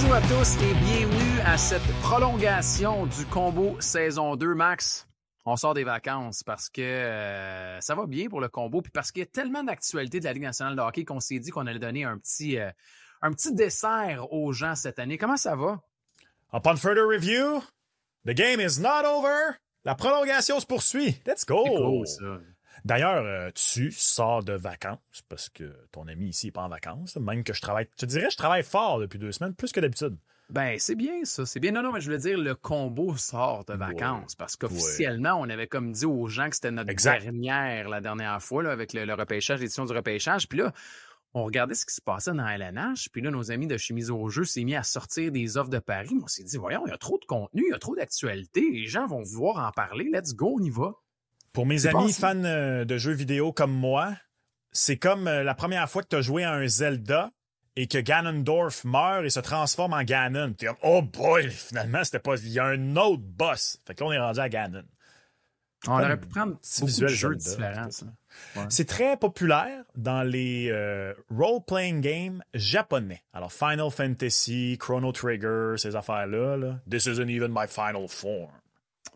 Bonjour à tous et bienvenue à cette prolongation du Combo saison 2. Max, on sort des vacances parce que ça va bien pour le Combo puis parce qu'il y a tellement d'actualités de la Ligue nationale de hockey qu'on s'est dit qu'on allait donner un petit dessert aux gens cette année. Comment ça va? Upon further review, the game is not over. La prolongation se poursuit. Let's go! C'est cool, ça. D'ailleurs, tu sors de vacances parce que ton ami ici n'est pas en vacances. Même que je travaille fort depuis 2 semaines, plus que d'habitude. Ben, c'est bien ça, c'est bien. Non, mais je veux dire, le Combo sort de vacances parce qu'officiellement, on avait comme dit aux gens que c'était notre dernière la dernière fois là, avec le repêchage, l'édition du repêchage. Puis là, on regardait ce qui se passait dans LNH. Puis là, nos amis de Chemise au jeu s'est mis à sortir des offres de paris. On s'est dit, voyons, il y a trop de contenu, il y a trop d'actualité. Les gens vont vouloir en parler. Let's go, on y va. Pour mes amis fans de jeux vidéo comme moi, c'est comme la première fois que tu as joué à un Zelda et que Ganondorf meurt et se transforme en Ganon. T'es comme, oh boy, finalement, c'était pas. Il y a un autre boss. Fait que là, on est rendu à Ganon. On aurait pu prendre beaucoup de jeux différents. Ouais. C'est très populaire dans les role-playing games japonais. Alors, Final Fantasy, Chrono Trigger, ces affaires-là. Là. This isn't even my final form.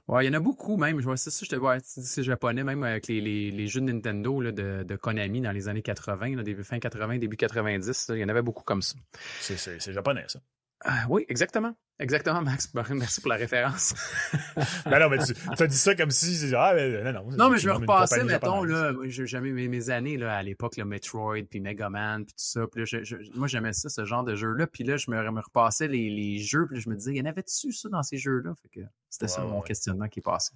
Ouais, il y en a beaucoup même. Je vois ça, je te vois, c'est japonais, même avec les jeux de Nintendo là, de Konami dans les années 80, là, fin 80, début 90. Là, il y en avait beaucoup comme ça. C'est japonais, ça. Oui, exactement. Exactement, Max. Merci pour la référence. Non, mais tu as dit ça comme si... Non, mais je me repassais, mettons, là, j'aimais mes années là, à l'époque, le Metroid, puis Mega Man, puis tout ça. Puis là, moi, j'aimais ça, ce genre de jeu-là. Puis là, je me repassais les jeux, puis là, je me disais, il y en avait-tu ça dans ces jeux-là? Fait que c'était ça mon questionnement qui est passé.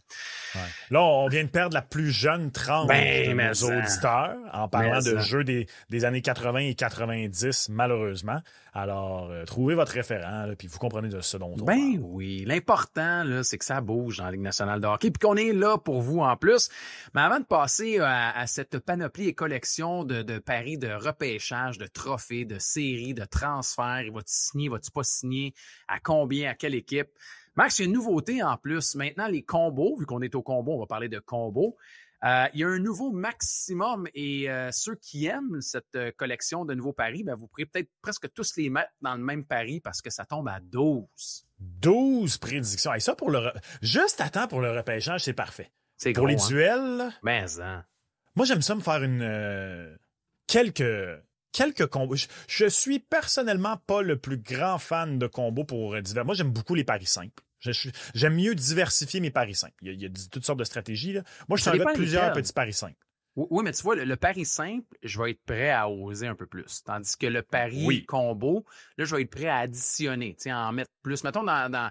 Ouais. Là, on vient de perdre la plus jeune tranche de nos auditeurs en parlant de jeux des années 80 et 90, malheureusement. Alors, trouvez votre référent, là, puis vous comprenez de ce dont on parle. Oui. L'important, là, c'est que ça bouge dans la Ligue nationale de hockey, puis qu'on est là pour vous en plus. Mais avant de passer à cette panoplie et collection de paris, de repêchage, de trophées, de séries, de transferts, va-tu signer, va-tu pas signer, à combien, à quelle équipe? Max, il y a une nouveauté en plus. Maintenant, les combos, vu qu'on est au combo, on va parler de combos. Il y a un nouveau maximum et ceux qui aiment cette collection de nouveaux paris, ben, vous pourrez peut-être presque tous les mettre dans le même pari parce que ça tombe à 12. 12 prédictions. Et ça, juste à temps pour le repêchage, c'est parfait. C'est pour gros, les duels, moi, j'aime ça me faire quelques combos. Je suis personnellement pas le plus grand fan de combos pour divers. Moi, j'aime beaucoup les paris simples. J'aime mieux diversifier mes paris simples. Il y a toutes sortes de stratégies. Là. Moi, je suis un gars de plusieurs petits paris simpes. Oui, mais tu vois, le pari simple, je vais être prêt à oser un peu plus. Tandis que le pari combo, là, je vais être prêt à additionner, en mettre plus. Mettons, dans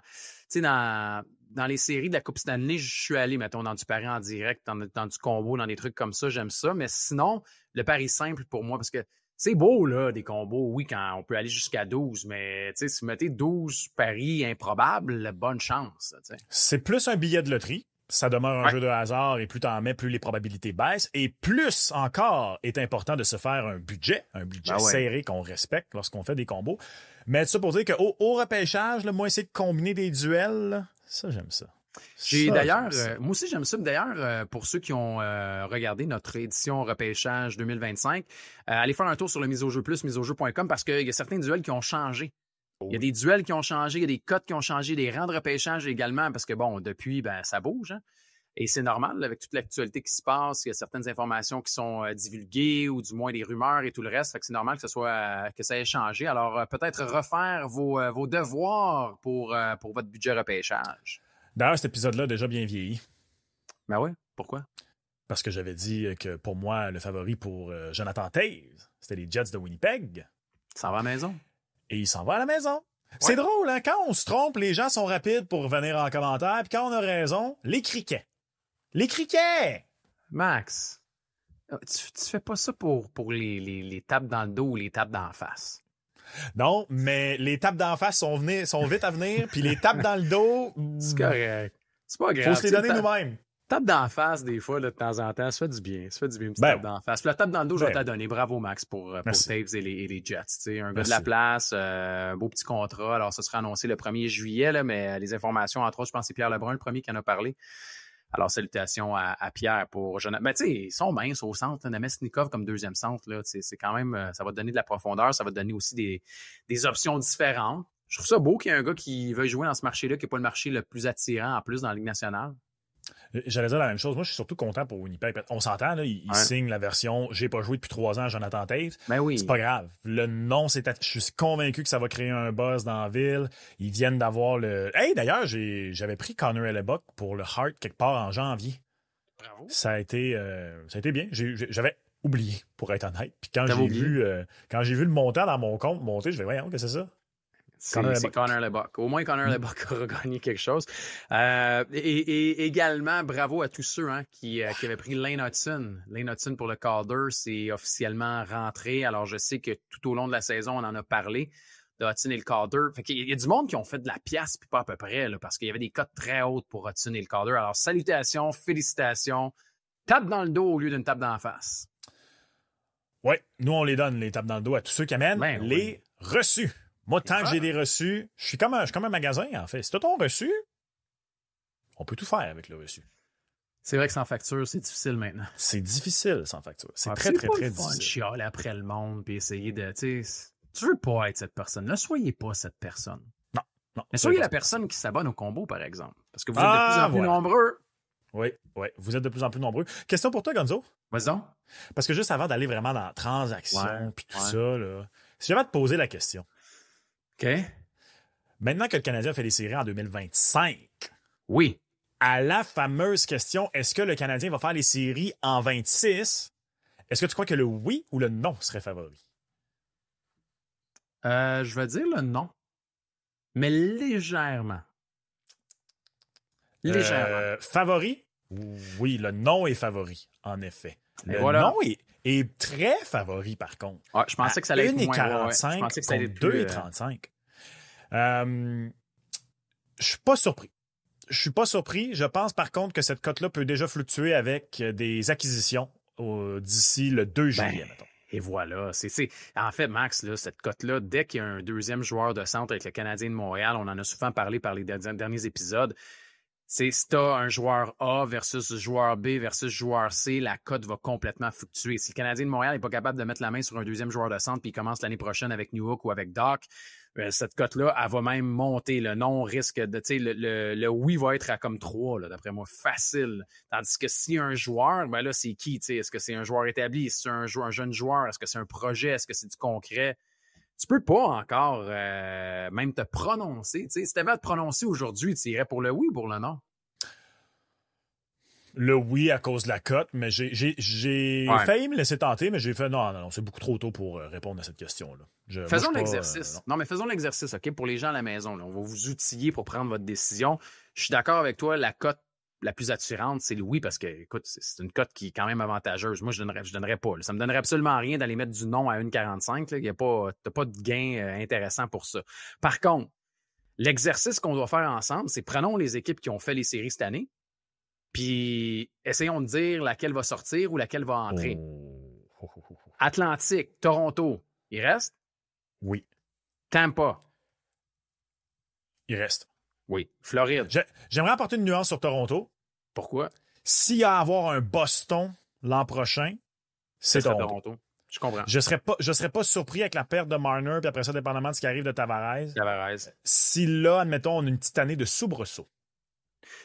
les séries de la Coupe Stanley, je suis allé, mettons, dans du pari en direct, dans du combo, dans des trucs comme ça, j'aime ça. Mais sinon, le pari simple pour moi, parce que c'est beau, là, des combos, oui, quand on peut aller jusqu'à 12, mais si vous mettez 12 paris improbables, bonne chance. T'sais. C'est plus un billet de loterie. Ça demeure un jeu de hasard et plus t'en mets, plus les probabilités baissent. Et plus encore est important de se faire un budget serré qu'on respecte lorsqu'on fait des combos. Mais ça pour dire qu'au repêchage, là, moi, essayer de combiner des duels, là, ça, j'aime ça. Moi aussi, j'aime ça. D'ailleurs, pour ceux qui ont regardé notre édition repêchage 2025, allez faire un tour sur le Mise au jeu plus, miseaujeu.com parce qu'il y a certains duels qui ont changé. Il y a des duels qui ont changé, il y a des cotes qui ont changé, des rangs de repêchage également parce que, depuis, ça bouge. Hein? Et c'est normal, là, avec toute l'actualité qui se passe, il y a certaines informations qui sont divulguées ou du moins des rumeurs et tout le reste. Fait que c'est normal que ça ait changé. Alors, peut-être refaire vos devoirs pour votre budget repêchage. D'ailleurs, cet épisode-là a déjà bien vieilli. Ben oui, pourquoi? Parce que j'avais dit que pour moi, le favori pour Jonathan Toews, c'était les Jets de Winnipeg. Il s'en va à la maison. Et il s'en va à la maison. Ouais. C'est drôle, hein? Quand on se trompe, les gens sont rapides pour venir en commentaire, puis quand on a raison, les criquets. Les criquets! Max, tu fais pas ça pour les tapes dans le dos ou les tapes d'en face. Non, mais les tapes d'en face sont vite à venir, puis les tapes dans le dos... C'est correct. C'est pas grave. Faut se les donner nous-mêmes. Tape d'en face, des fois, là, de temps en temps, ça fait du bien. Ça fait du bien, une petite tape d'en face. Puis la tape dans le dos, je vais te la donner. Bravo, Max, pour Toews et les Jets. T'sais, un gars de la place, un beau petit contrat. Alors, ça sera annoncé le 1er juillet, là, mais les informations, entre autres, je pense que c'est Pierre Lebrun, le premier qui en a parlé. Alors, salutations à Pierre pour Jonathan. Ben, tu sais, ils sont minces au centre. Namestnikov comme deuxième centre, là, c'est quand même, ça va te donner de la profondeur. Ça va te donner aussi des options différentes. Je trouve ça beau qu'il y ait un gars qui veuille jouer dans ce marché-là, qui n'est pas le marché le plus attirant en plus dans la Ligue nationale. J'allais dire la même chose. Moi, je suis surtout content pour Winnipeg. On s'entend, là, il signe la version « J'ai pas joué depuis 3 ans à Jonathan Toews ». Ben oui. C'est pas grave. Le nom, je suis convaincu que ça va créer un buzz dans la ville. Ils viennent d'avoir le... Hey, d'ailleurs, j'avais pris Connor Hellebuck pour le Heart quelque part en janvier. Bravo. Ça a été bien. J'avais oublié, pour être honnête. Puis quand j'ai vu le montant dans mon compte monter, je vais voyons, qu'est-ce que c'est ça? C'est Connor Hellebuck. Au moins, Connor Hellebuck aura gagné quelque chose. Et également, bravo à tous ceux qui avaient pris Lane Hutson. Lane Hutson pour le Calder, c'est officiellement rentré. Alors, je sais que tout au long de la saison, on en a parlé de Hutson et le Calder. Fait qu'il y a du monde qui ont fait de la pièce, puis pas à peu près, là, parce qu'il y avait des cotes très hautes pour Hutson et le Calder. Alors, salutations, félicitations. Tape dans le dos au lieu d'une tape dans la face. Oui, nous, on les donne, les tapes dans le dos, à tous ceux qui amènent les reçus. Moi, tant que j'ai des reçus, je suis comme un magasin, en fait. Si tu as ton reçu, on peut tout faire avec le reçu. C'est vrai que sans facture, c'est difficile maintenant. C'est difficile sans facture. C'est très difficile. C'est chialer après le monde puis essayer de... Tu veux pas être cette personne. Ne soyez pas cette personne. Non. Mais soyez la personne qui s'abonne au combo, par exemple. Parce que vous êtes de plus en plus nombreux. Oui, vous êtes de plus en plus nombreux. Question pour toi, Gonzo. Vas-y donc. Parce que juste avant d'aller vraiment dans la transaction puis tout ça, là, si j'avais à te poser la question... OK. Maintenant que le Canadien fait les séries en 2025, oui. À la fameuse question, est-ce que le Canadien va faire les séries en 26, est-ce que tu crois que le oui ou le non serait favori? Je vais dire le non. Mais légèrement. Légèrement. Favori? Oui, le non est favori, en effet. Le non est très favori, par contre. Ah, je pensais que ça allait être moins. 1,45 contre 2,35. Je suis pas surpris. Je pense, par contre, que cette cote-là peut déjà fluctuer avec des acquisitions d'ici le 2 juillet, mettons. Et voilà. En fait, Max, là, cette cote-là, dès qu'il y a un deuxième joueur de centre avec le Canadien de Montréal, on en a souvent parlé par les derniers épisodes, si tu as un joueur A versus joueur B versus joueur C, la cote va complètement fluctuer. Si le Canadien de Montréal n'est pas capable de mettre la main sur un deuxième joueur de centre puis il commence l'année prochaine avec Newhook ou avec Doc, cette cote-là, elle va même monter. Le non risque de... Le oui va être à comme 3, là, d'après moi, facile. Tandis que si un joueur, ben là, c'est qui? Est-ce que c'est un joueur établi? Est-ce que c'est un jeune joueur? Est-ce que c'est un projet? Est-ce que c'est du concret? Tu peux pas encore même te prononcer. Si tu avais à te prononcer aujourd'hui, tu irais pour le oui ou pour le non? Le oui à cause de la cote, mais j'ai failli me laisser tenter, mais j'ai fait non, c'est beaucoup trop tôt pour répondre à cette question-là. Faisons l'exercice. Non, mais faisons l'exercice, OK, pour les gens à la maison. Là. On va vous outiller pour prendre votre décision. Je suis d'accord avec toi, la cote la plus attirante, c'est le oui, parce que, écoute, c'est une cote qui est quand même avantageuse. Moi, je donnerais pas. Là. Ça me donnerait absolument rien d'aller mettre du non à 1,45. T'as pas de gain intéressant pour ça. Par contre, l'exercice qu'on doit faire ensemble, c'est prenons les équipes qui ont fait les séries cette année, puis essayons de dire laquelle va sortir ou laquelle va entrer. Atlantique, Toronto, il reste? Oui. Tampa? Il reste. Oui. Floride? J'aimerais apporter une nuance sur Toronto. Pourquoi? S'il y a à avoir un Boston l'an prochain, c'est Toronto. Je comprends. Je serais pas surpris avec la perte de Marner, puis après ça, dépendamment de ce qui arrive de Tavares. Si là, admettons, on a une petite année de soubresaut.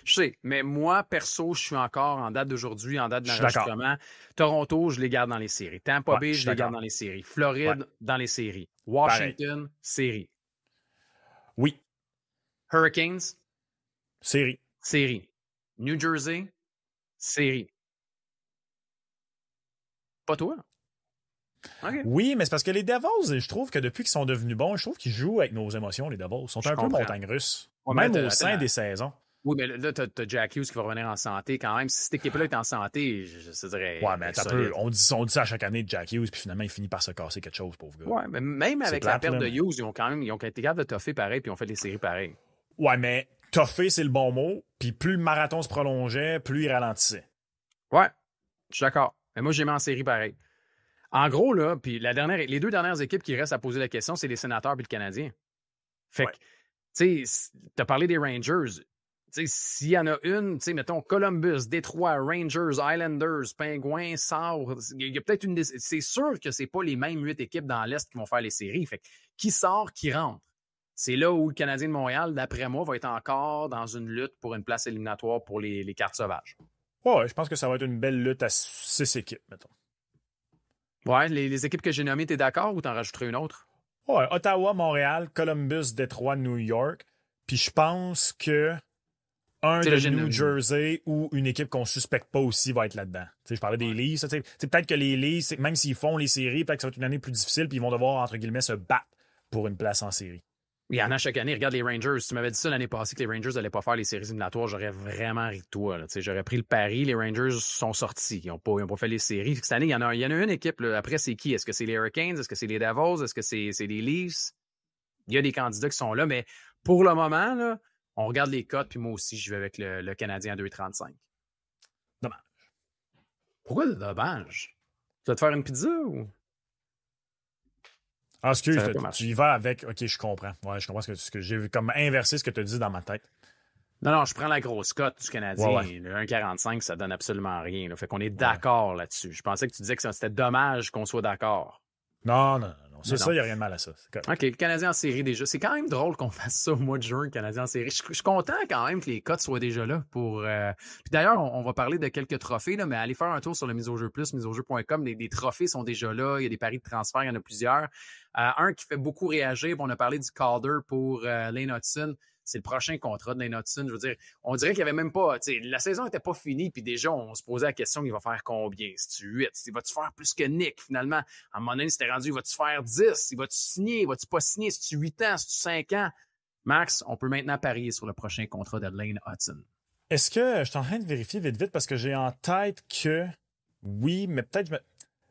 Je sais, mais moi, perso, je suis encore en date d'aujourd'hui, en date d'enregistrement. Toronto, je les garde dans les séries. Tampa Bay, je les garde dans les séries. Floride, dans les séries. Washington, série. Oui. Hurricanes, série. New Jersey, série. Pas toi? Okay. Oui, mais c'est parce que les Devils, je trouve que depuis qu'ils sont devenus bons, je trouve qu'ils jouent avec nos émotions, les Devils. Ils sont un peu montagnes russes. Même au sein des saisons. Oui, mais là, t'as Jack Hughes qui va revenir en santé quand même. Si cette équipe-là est en santé, je dirais... Ouais, mais on dit ça à chaque année de Jack Hughes, puis finalement, il finit par se casser quelque chose, pauvre gars. Ouais, mais même avec la perte de Hughes, ils ont été capables de toffer pareil, puis ils ont fait les séries pareil. Ouais, mais toffer, c'est le bon mot. Puis plus le marathon se prolongeait, plus il ralentissait. Ouais, je suis d'accord. Mais moi, j'ai mis en série pareil. En gros, là, puis les deux dernières équipes qui restent à poser la question, c'est les Sénateurs et le Canadien. Fait que, tu sais, t'as parlé des Rangers. Tu sais, s'il y en a une, tu sais, mettons Columbus, Détroit, Rangers, Islanders, Penguins, Sabre, il y a peut-être c'est sûr que c'est pas les mêmes 8 équipes dans l'Est qui vont faire les séries. Fait que, qui sort, qui rentre? c'est là où le Canadien de Montréal, d'après moi, va être encore dans une lutte pour une place éliminatoire pour les cartes sauvages. Ouais, je pense que ça va être une belle lutte à 6 équipes, mettons. Ouais, les équipes que j'ai nommées, t'es d'accord ou t'en rajouterais une autre? Ouais, Ottawa, Montréal, Columbus, Détroit, New York. Puis je pense que un de New Jersey ou une équipe qu'on suspecte pas aussi va être là-dedans. T'sais, je parlais des Leafs. Peut-être que les Leafs, même s'ils font les séries, peut-être que ça va être une année plus difficile, puis ils vont devoir, entre guillemets, se battre pour une place en série. Il y en a chaque année. Regarde les Rangers. Si tu m'avais dit ça l'année passée que les Rangers n'allaient pas faire les séries éliminatoires, j'aurais vraiment ri de toi. J'aurais pris le pari. Les Rangers sont sortis. Ils n'ont pas fait les séries. Cette année, il y en a une équipe. Là. Après, c'est qui? Est-ce que c'est les Hurricanes? Est-ce que c'est les Devils? Est-ce que c'est les Leafs? Il y a des candidats qui sont là, mais pour le moment, là, on regarde les cotes, puis moi aussi, je vais avec le Canadien à 2,35. Dommage. Pourquoi dommage? Tu vas te faire une pizza ou? Ah, excuse, tu y vas avec. OK, je comprends. Ouais, je comprends ce que j'ai comme inversé ce que tu as dit dans ma tête. Non, je prends la grosse cote du Canadien. Ouais. Le 1,45, ça donne absolument rien. Là. Fait qu'on est d'accord là-dessus. Je pensais que tu disais que c'était dommage qu'on soit d'accord. Non. C'est ça, il n'y a rien de mal à ça. OK, le Canadien en série déjà. C'est quand même drôle qu'on fasse ça au mois de juin, le Canadien en série. Je suis content quand même que les cotes soient déjà là. Puis d'ailleurs, on va parler de quelques trophées, là, mais allez faire un tour sur le Mise au Jeu Plus, miseaujeu.com. Les trophées sont déjà là. Il y a des paris de transfert, il y en a plusieurs. Un qui fait beaucoup réagir, on a parlé du Calder pour Lane Hutson. C'est le prochain contrat de Lane Hutson. Je veux dire, on dirait qu'il n'y avait même pas... La saison n'était pas finie, puis déjà, on se posait la question, il va faire combien? C'est-tu 8? Va-tu faire plus que Nick, finalement? À un moment donné, c'était rendu, va-tu faire 10? Va-tu signer? Va-tu pas signer? C'est-tu 8 ans? C'est-tu 5 ans? Max, on peut maintenant parier sur le prochain contrat de Lane Hutson. Est-ce que... Je suis en train de vérifier vite, parce que j'ai en tête que... Oui, mais peut-être...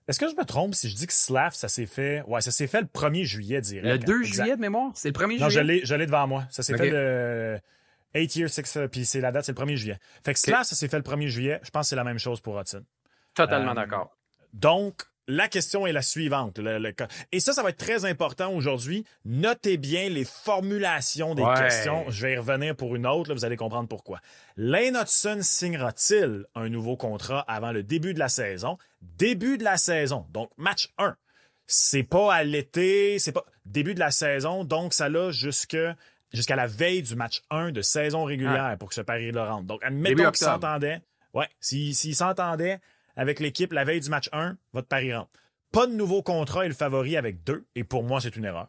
Est-ce que je me trompe si je dis que Slav, ça s'est fait... Ouais, ça s'est fait le 1er juillet, direct. Le 2 juillet de mémoire? C'est le 1er juillet? Non, je l'ai devant moi. Ça s'est fait le 8 years, 6, puis c'est la date, c'est le 1er juillet. Fait que Slav, ça s'est fait le 1er juillet. Je pense que c'est la même chose pour Hutson. Totalement d'accord. Donc, la question est la suivante. Et ça va être très important aujourd'hui. Notez bien les formulations des questions. Je vais y revenir pour une autre. Là, vous allez comprendre pourquoi. Lane Hutson signera-t-il un nouveau contrat avant le début de la saison? Début de la saison, donc match 1. C'est pas à l'été, c'est pas début de la saison, donc ça l'a jusqu'à la veille du match 1 de saison régulière pour que ce pari-là rentre. Donc, admettons qu'il s'entendait. Ouais, s'il s'entendait avec l'équipe la veille du match 1, votre pari rentre. Pas de nouveau contrat et le favori avec 2, et pour moi, c'est une erreur.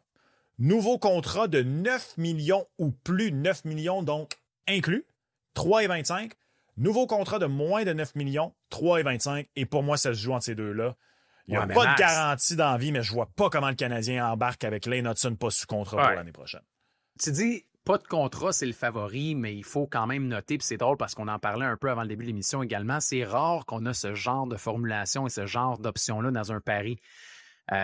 Nouveau contrat de 9 millions ou plus, 9 millions donc inclus, 3,25. Nouveau contrat de moins de 9 millions, 3,25. Et pour moi, ça se joue entre ces deux-là. Il n'y a pas de garantie dans la vie, mais je vois pas comment le Canadien embarque avec Lane Hutson pas sous contrat pour l'année prochaine. Tu dis, pas de contrat, c'est le favori, mais il faut quand même noter, puis c'est drôle parce qu'on en parlait un peu avant le début de l'émission également, c'est rare qu'on a ce genre de formulation et ce genre d'option-là dans un pari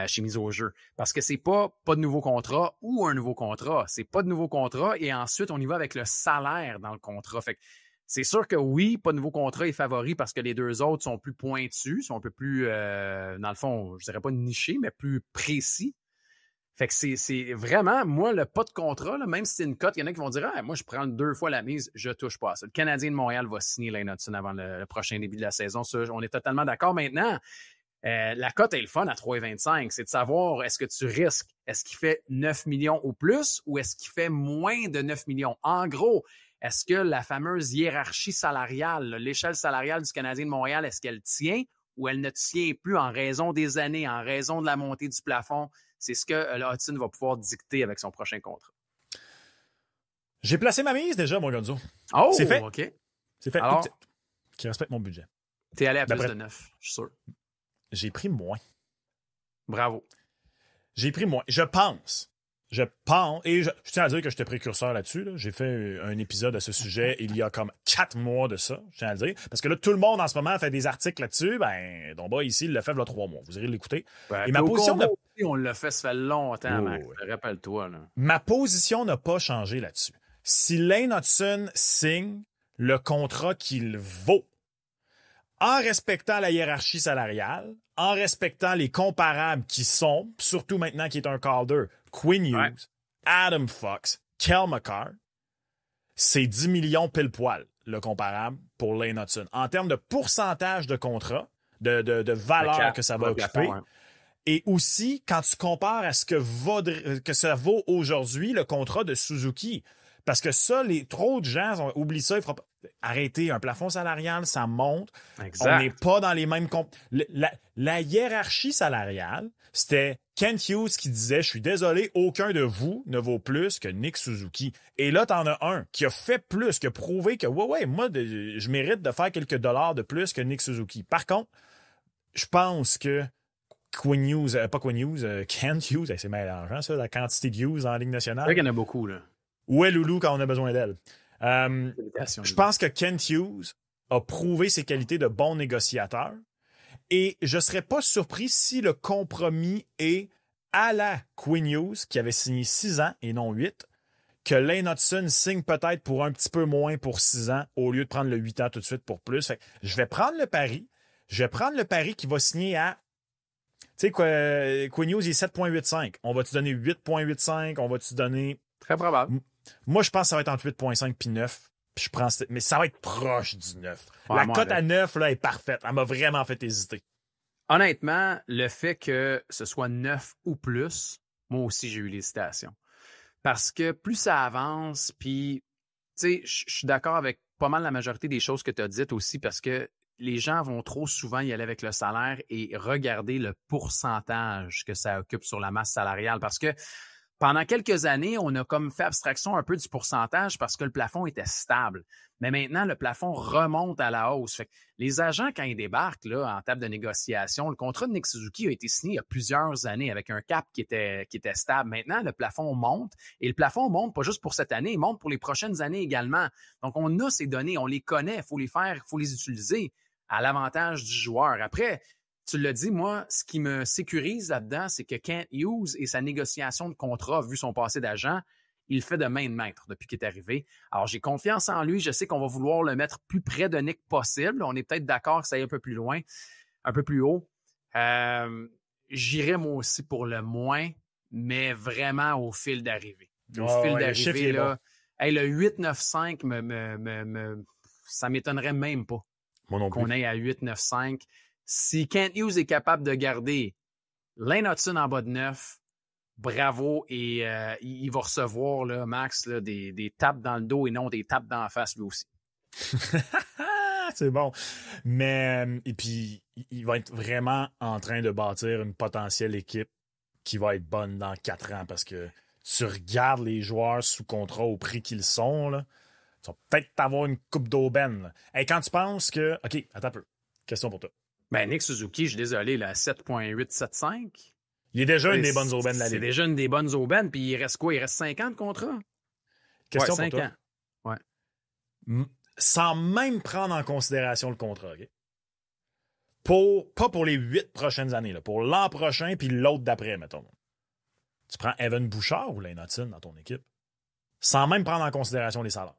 chez Mise au Jeu. Parce que c'est pas de nouveau contrat ou un nouveau contrat. C'est pas de nouveau contrat et ensuite, on y va avec le salaire dans le contrat. Fait que c'est sûr que oui, pas de nouveau contrat est favori parce que les deux autres sont plus pointus, sont un peu plus, dans le fond, je dirais pas nichés, mais plus précis. Fait que c'est vraiment, moi, le pas de contrat, là, même si c'est une cote, il y en a qui vont dire « Ah, moi, je prends 2 fois la mise, je touche pas à ça. » Le Canadien de Montréal va signer Lane Hutson avant le prochain début de la saison. Ça, on est totalement d'accord. Maintenant, la cote est le fun à 3,25. C'est de savoir, est-ce que tu risques? Est-ce qu'il fait 9 millions ou plus ou est-ce qu'il fait moins de 9 millions? En gros, est-ce que la fameuse hiérarchie salariale, l'échelle salariale du Canadien de Montréal, est-ce qu'elle tient ou elle ne tient plus en raison des années, en raison de la montée du plafond? C'est ce que Hutson va pouvoir dicter avec son prochain contrat. J'ai placé ma mise déjà, mon Gonzo. Oh, c'est fait. OK. C'est fait. Alors, qui respecte mon budget. T'es allé à plus de 9, je suis sûr. J'ai pris moins. Bravo. J'ai pris moins. Je pense, et je tiens à dire que j'étais précurseur là-dessus. Là. J'ai fait un épisode à ce sujet il y a comme 4 mois de ça, je tiens à le dire. Parce que là, tout le monde en ce moment fait des articles là-dessus. Ben, Domba ici, il l'a fait il y a 3 mois. Vous irez l'écouter. Et ma position on l'a fait, ça fait longtemps, Max. Rappelle-toi. Là. Ma position n'a pas changé là-dessus. Si Lane Hutson signe le contrat qu'il vaut, en respectant la hiérarchie salariale, en respectant les comparables qui sont, surtout maintenant qu'il est un Calder, Quinn Hughes, Adam Fox, Kel McCarr, c'est 10 millions pile poil, le comparable pour Lane Hutson. En termes de pourcentage de contrat, de valeur que ça va occuper, Et aussi, quand tu compares à ce que ça vaut aujourd'hui, le contrat de Suzuki. Parce que ça, trop de gens oublient ça. Arrêtez, un plafond salarial, ça monte. Exact. On n'est pas dans les mêmes... La hiérarchie salariale, c'était Kent Hughes qui disait « Je suis désolé, aucun de vous ne vaut plus que Nick Suzuki. » Et là, t'en as un qui a fait plus, qui a prouvé que « Ouais, moi, je mérite de faire quelques dollars de plus que Nick Suzuki. » Par contre, je pense que Kent Hughes, c'est mélangeant, ça, la quantité de Hughes en Ligue nationale. C'est vrai qu'il y en a beaucoup, là. Où est Loulou quand on a besoin d'elle? Je pense que Kent Hughes a prouvé ses qualités de bon négociateur et je ne serais pas surpris si le compromis est à la Quinn Hughes, qui avait signé 6 ans et non 8, que Lane Hutson signe peut-être pour un petit peu moins pour 6 ans au lieu de prendre le 8 ans tout de suite pour plus. Fait que je vais prendre le pari. Je vais prendre le pari qui va signer à... Tu sais, Quinn Hughes, il est 7,85. On va-tu donner 8,85? On va-tu donner... Très probable. Moi, je pense que ça va être entre 8,5 puis 9. Puis mais ça va être proche du 9. Ouais, la cote à 9 là, est parfaite. Elle m'a vraiment fait hésiter. Honnêtement, le fait que ce soit 9 ou plus, moi aussi, j'ai eu l'hésitation. Parce que plus ça avance, puis, tu sais, je suis d'accord avec pas mal la majorité des choses que tu as dites aussi, parce que les gens vont trop souvent y aller avec le salaire et regarder le pourcentage que ça occupe sur la masse salariale. Parce que pendant quelques années, on a comme fait abstraction un peu du pourcentage parce que le plafond était stable. Mais maintenant, le plafond remonte à la hausse. Fait que les agents, quand ils débarquent là, en table de négociation, le contrat de Nick Suzuki a été signé il y a plusieurs années avec un cap qui était stable. Maintenant, le plafond monte et le plafond monte pas juste pour cette année, il monte pour les prochaines années également. Donc, on a ces données, on les connaît, il faut les faire, il faut les utiliser à l'avantage du joueur. Après, tu l'as dit, moi, ce qui me sécurise là-dedans, c'est que Kent Hughes et sa négociation de contrat, vu son passé d'agent, il fait de main de maître depuis qu'il est arrivé. Alors, j'ai confiance en lui. Je sais qu'on va vouloir le mettre plus près de Nick possible. On est peut-être d'accord que ça aille un peu plus loin, un peu plus haut. J'irai moi aussi pour le moins, mais vraiment au fil d'arrivée. Au fil d'arrivée, là. Bon. Hey, le 8-9-5, ça m'étonnerait même pas qu'on aille à 8-9-5. Si Kent Hughes est capable de garder Lane Hutson en bas de 9, bravo, et il va recevoir, là, Max, là, des tapes dans le dos et non des tapes dans la face lui aussi. C'est bon. Mais, et puis, il va être vraiment en train de bâtir une potentielle équipe qui va être bonne dans 4 ans parce que tu regardes les joueurs sous contrat au prix qu'ils sont, là, tu vas peut-être avoir une coupe d'aubaine. Et quand tu penses que... OK, attends un peu. Question pour toi. Ben, Nick Suzuki, je suis désolé, là, 7,875. Il est déjà une des bonnes aubaines de la Ligue. C'est déjà une des bonnes aubaines, puis il reste quoi? Il reste 5 ans de contrat? Question pour toi. 5 ans. Ouais. Sans même prendre en considération le contrat, OK? Pas pour les 8 prochaines années, là, pour l'an prochain puis l'autre d'après, mettons. Tu prends Evan Bouchard ou Lane Hutson dans ton équipe? Sans même prendre en considération les salaires.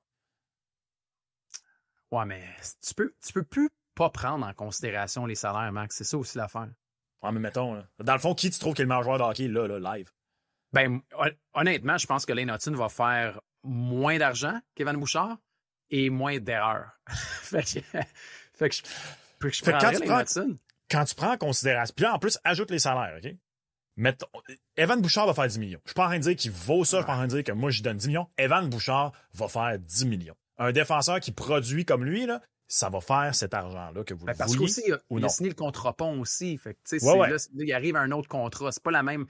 Ouais, mais tu peux plus pas prendre en considération les salaires, Max. C'est ça aussi l'affaire. Ouais, mais mettons, là, dans le fond, qui tu trouves qui est le meilleur joueur de hockey, là, live? Ben, honnêtement, je pense que Lane Hutson va faire moins d'argent qu'Evan Bouchard et moins d'erreurs. fait que je prendrais Lane Hutson. Quand tu prends en considération... Puis là, en plus, ajoute les salaires, OK? Mettons, Evan Bouchard va faire 10 millions. Je suis pas en train de dire qu'il vaut ça. Je suis pas en train de dire que moi, je donne 10 millions. Evan Bouchard va faire 10 millions. Un défenseur qui produit comme lui, là, ça va faire cet argent-là que vous parce vouliez qu'aussi, ou il non. a signé le contrat pont aussi. Fait que, ouais. Là, il arrive à un autre contrat. C'est pas la même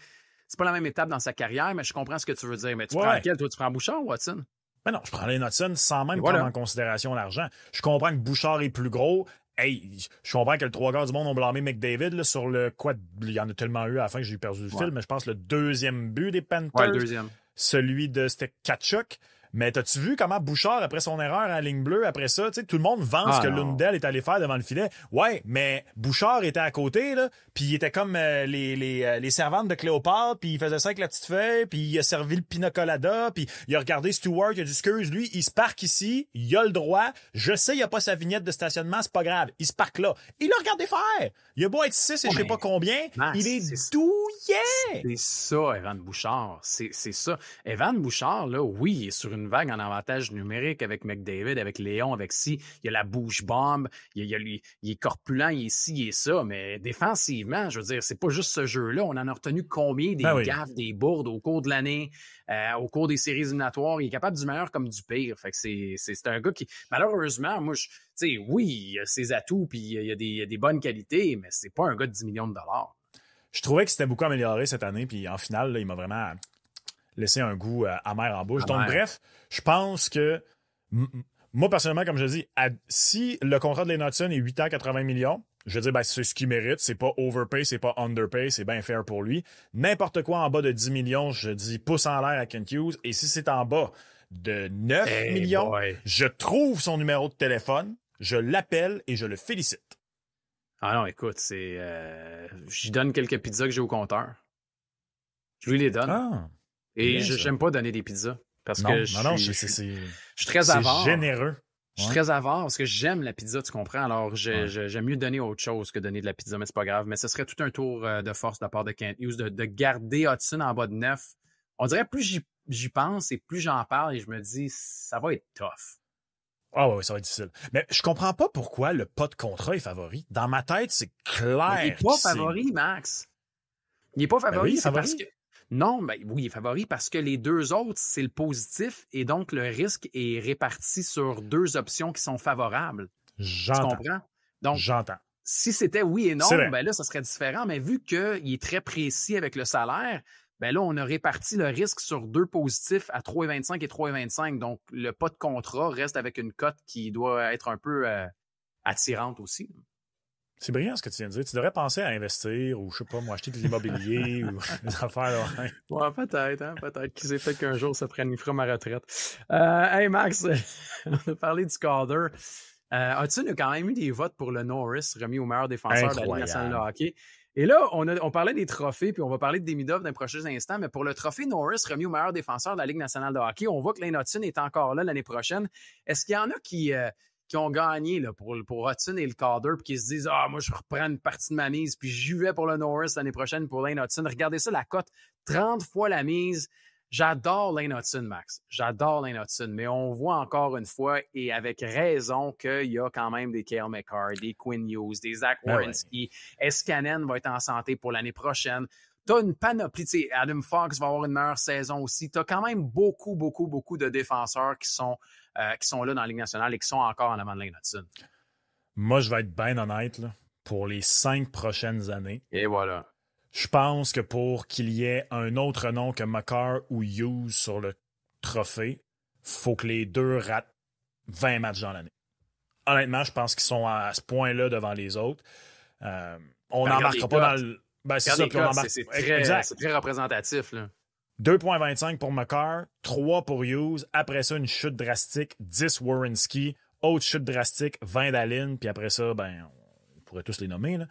étape dans sa carrière, mais je comprends ce que tu veux dire. Mais tu prends lequel? Toi, tu prends Bouchard ou Hutson? Ben non, je prends Lane Hutson sans même prendre en considération l'argent. Je comprends que Bouchard est plus gros. Hey, je comprends que le 3/4 du monde ont blâmé McDavid là, sur le quoi. Il y en a tellement eu à la fin que j'ai perdu le fil, mais je pense le deuxième but des Panthers. Ouais, le deuxième. Celui de c'était Tkachuk. Mais t'as-tu vu comment Bouchard, après son erreur à la ligne bleue, après ça, tu sais, tout le monde vante ce que Lundell est allé faire devant le filet. Ouais, mais Bouchard était à côté, là, puis il était comme les servantes de Cléopâtre, puis il faisait ça avec la petite feuille, puis il a servi le pina colada, puis il a regardé Stewart, il a dit « Excuse, lui, il se parque ici, il a le droit, je sais, il a pas sa vignette de stationnement, c'est pas grave, il se parque là. » Il l'a regardé faire! Il a beau être 6 et je sais pas combien, Max, il est douillet! C'est ça, Evan Bouchard. C'est ça. Evan Bouchard, là, oui, il est sur une une vague en avantage numérique avec McDavid, avec Léon, avec il y a la bouche-bombe, il est corpulent, il est ci, il est ça, mais défensivement, je veux dire, c'est pas juste ce jeu-là. On en a retenu combien des gaffes, des bourdes au cours de l'année, au cours des séries éliminatoires. Il est capable du meilleur comme du pire. Fait que c'est un gars qui, malheureusement, moi, tu sais, oui, il a ses atouts puis il y a des bonnes qualités, mais c'est pas un gars de 10 millions de dollars. Je trouvais que c'était beaucoup amélioré cette année, puis en finale, là, il m'a vraiment laissé un goût amer en bouche. Donc, bref, je pense que, moi, personnellement, comme je dis, si le contrat de Lane Hutson est 8 ans, 80 millions, je veux dire, c'est ce qu'il mérite. C'est pas overpay, c'est pas underpay, c'est bien fair pour lui. N'importe quoi en bas de 10 millions, je dis pouce en l'air à Kent Hughes. Et si c'est en bas de 9 millions, je trouve son numéro de téléphone, je l'appelle et je le félicite. Ah non, écoute, j'y donne quelques pizzas que j'ai au compteur. Je lui les donne. Ah, et j'aime pas donner des pizzas. Parce que je suis très avare. C'est généreux. Je suis très avare parce que j'aime la pizza, tu comprends? Alors, j'aime mieux donner autre chose que donner de la pizza, mais c'est pas grave. Mais ce serait tout un tour de force de la part de Kent Hughes de garder Hudson en bas de 9. On dirait plus j'y pense et plus j'en parle et je me dis, ça va être tough. Ah oui, ça va être difficile. Mais je comprends pas pourquoi le pas de contrat est favori. Dans ma tête, c'est clair. Il n'est pas favori, Max. Il n'est pas favori, oui, c'est parce que... Non, oui, il est favori parce que les deux autres, c'est le positif et donc le risque est réparti sur deux options qui sont favorables. J'entends. Tu comprends? Donc, j'entends. Si c'était oui et non, ben là, ça serait différent. Mais vu qu'il est très précis avec le salaire, ben là, on a réparti le risque sur deux positifs à 3,25 et 3,25. Donc, le pas de contrat reste avec une cote qui doit être un peu attirante aussi. C'est brillant ce que tu viens de dire. Tu devrais penser à investir ou, je sais pas, moi, acheter de l'immobilier ou des affaires. Là. Ouais, peut-être, hein, peut-être. Qui sait, peut-être qu'un jour, ça planifiera ma retraite. Hey, Max, on a parlé du Calder. Hudson a quand même eu des votes pour le Norris remis au meilleur défenseur de la Ligue nationale de hockey. Et là, on parlait des trophées, puis on va parler de Demidov dans les prochains instants, mais pour le trophée Norris remis au meilleur défenseur de la Ligue nationale de hockey, on voit que Lane Hutson est encore là l'année prochaine. Est-ce qu'il y en a qui ont gagné là, pour Hudson et le Calder, puis qui se disent « Ah, moi, je reprends une partie de ma mise, puis j'y vais pour le Norris l'année prochaine pour Lane Hutson. » Regardez ça, la cote, 30 fois la mise. J'adore Lane Hutson, Max. J'adore Lane Hutson, mais on voit encore une fois, et avec raison, qu'il y a quand même des Cale Makar, des Quinn Hughes, des Zach Werenski. Escanén va être en santé pour l'année prochaine. T'as une panoplie, tu sais, Adam Fox va avoir une meilleure saison aussi. T'as quand même beaucoup de défenseurs qui sont là dans la Ligue nationale et qui sont encore en avant de Lane Hutson. Moi, je vais être bien honnête, là, pour les 5 prochaines années. Et voilà. Je pense que pour qu'il y ait un autre nom que Makar ou Hughes sur le trophée, faut que les deux ratent 20 matchs dans l'année. Honnêtement, je pense qu'ils sont à ce point-là devant les autres. On n'en marquera pas dans le... Ben, c'est ça, puis on en marque... C'est très représentatif, là. 2,25 pour Makar, 3 pour Hughes. Après ça, une chute drastique, 10 Werenski. Autre chute drastique, 20 Dahlin. Puis après ça, ben, on pourrait tous les nommer, là.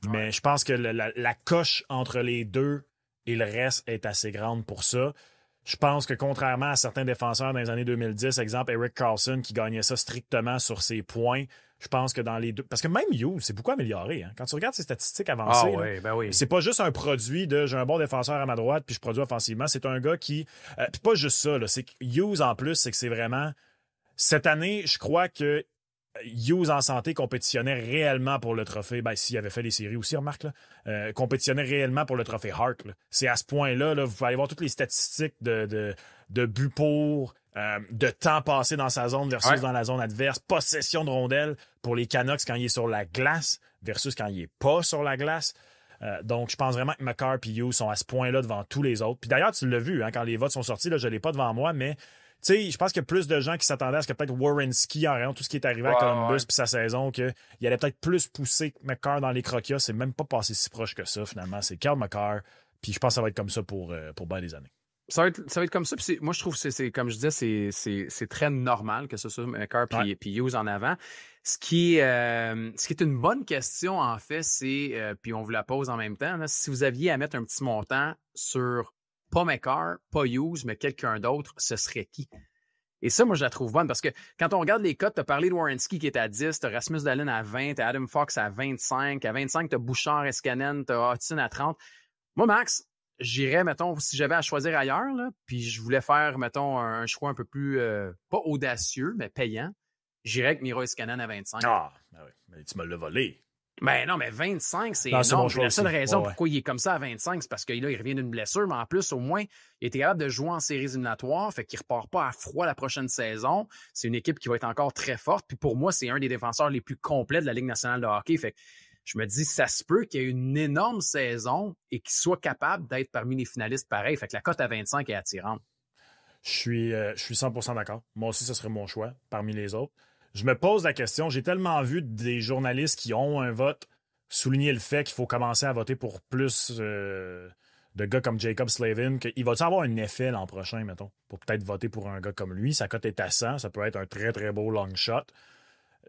Mais je pense que la coche entre les deux et le reste est assez grande pour ça. Je pense que contrairement à certains défenseurs dans les années 2010, exemple Erik Karlsson qui gagnait ça strictement sur ses points, je pense que dans les deux... Parce que même Hughes, c'est beaucoup amélioré. Hein? Quand tu regardes ses statistiques avancées, c'est pas juste un produit de j'ai un bon défenseur à ma droite puis je produis offensivement. C'est un gars qui... puis pas juste ça. Là, c'est que Hughes, en plus, c'est que c'est vraiment... Cette année, je crois que Hughes en santé compétitionnait réellement pour le trophée. Ben, s'il avait fait les séries aussi, remarque, là. Compétitionnait réellement pour le trophée Hart. Là. C'est à ce point-là, là, vous pouvez aller voir toutes les statistiques de buts pour, de temps passé dans sa zone versus dans la zone adverse, possession de rondelles pour les Canucks quand il est sur la glace versus quand il est pas sur la glace. Donc, je pense vraiment que Makar et Hughes sont à ce point-là devant tous les autres. Puis d'ailleurs, tu l'as vu, hein, quand les votes sont sortis, là, je ne l'ai pas devant moi, mais tu sais, je pense qu'il y a plus de gens qui s'attendaient à ce que peut-être Werenski, en raison de tout ce qui est arrivé à Columbus puis sa saison, qu'il allait peut-être plus pousser Makar dans les croquis. C'est même pas passé si proche que ça, finalement. C'est Cale Makar. Puis je pense que ça va être comme ça pour bien des années. Ça va être comme ça. Puis moi, je trouve que c'est comme je disais, c'est très normal que ce soit Makar puis Hughes en avant. Ce qui est une bonne question, en fait, c'est, puis on vous la pose en même temps, là, si vous aviez à mettre un petit montant sur pas Makar, pas Hughes, mais quelqu'un d'autre, ce serait qui? Et ça, moi, je la trouve bonne parce que quand on regarde les cotes, tu as parlé de Werenski qui est à 10, tu as Rasmus Dahlin à 20, tu as Adam Fox à 25, à 25, tu as Bouchard, Escanén, tu as Hudson à 30. Moi, Max, j'irais, mettons, si j'avais à choisir ailleurs, là, puis je voulais faire, mettons, un choix un peu plus, pas audacieux, mais payant, j'irais avec Miro Iskanen à 25. Ah, ben oui, mais tu me l'as volé. Ben non, mais 25, c'est non, énorme. C'est bon la seule raison ouais. pourquoi il est comme ça à 25, c'est parce que là, il revient d'une blessure, mais en plus, au moins, il était capable de jouer en séries éliminatoires, fait qu'il repart pas à froid la prochaine saison. C'est une équipe qui va être encore très forte, puis pour moi, c'est un des défenseurs les plus complets de la Ligue nationale de hockey, fait que je me dis, ça se peut qu'il y ait une énorme saison et qu'il soit capable d'être parmi les finalistes pareil, fait que la cote à 25 est attirante. Je suis 100% d'accord. Moi aussi, ce serait mon choix parmi les autres. Je me pose la question, j'ai tellement vu des journalistes qui ont un vote souligner le fait qu'il faut commencer à voter pour plus de gars comme Jacob Slavin, qu'il va-tu avoir un effet l'an prochain, mettons, pour peut-être voter pour un gars comme lui. Sa cote est à 100, ça peut être un très, très beau long shot.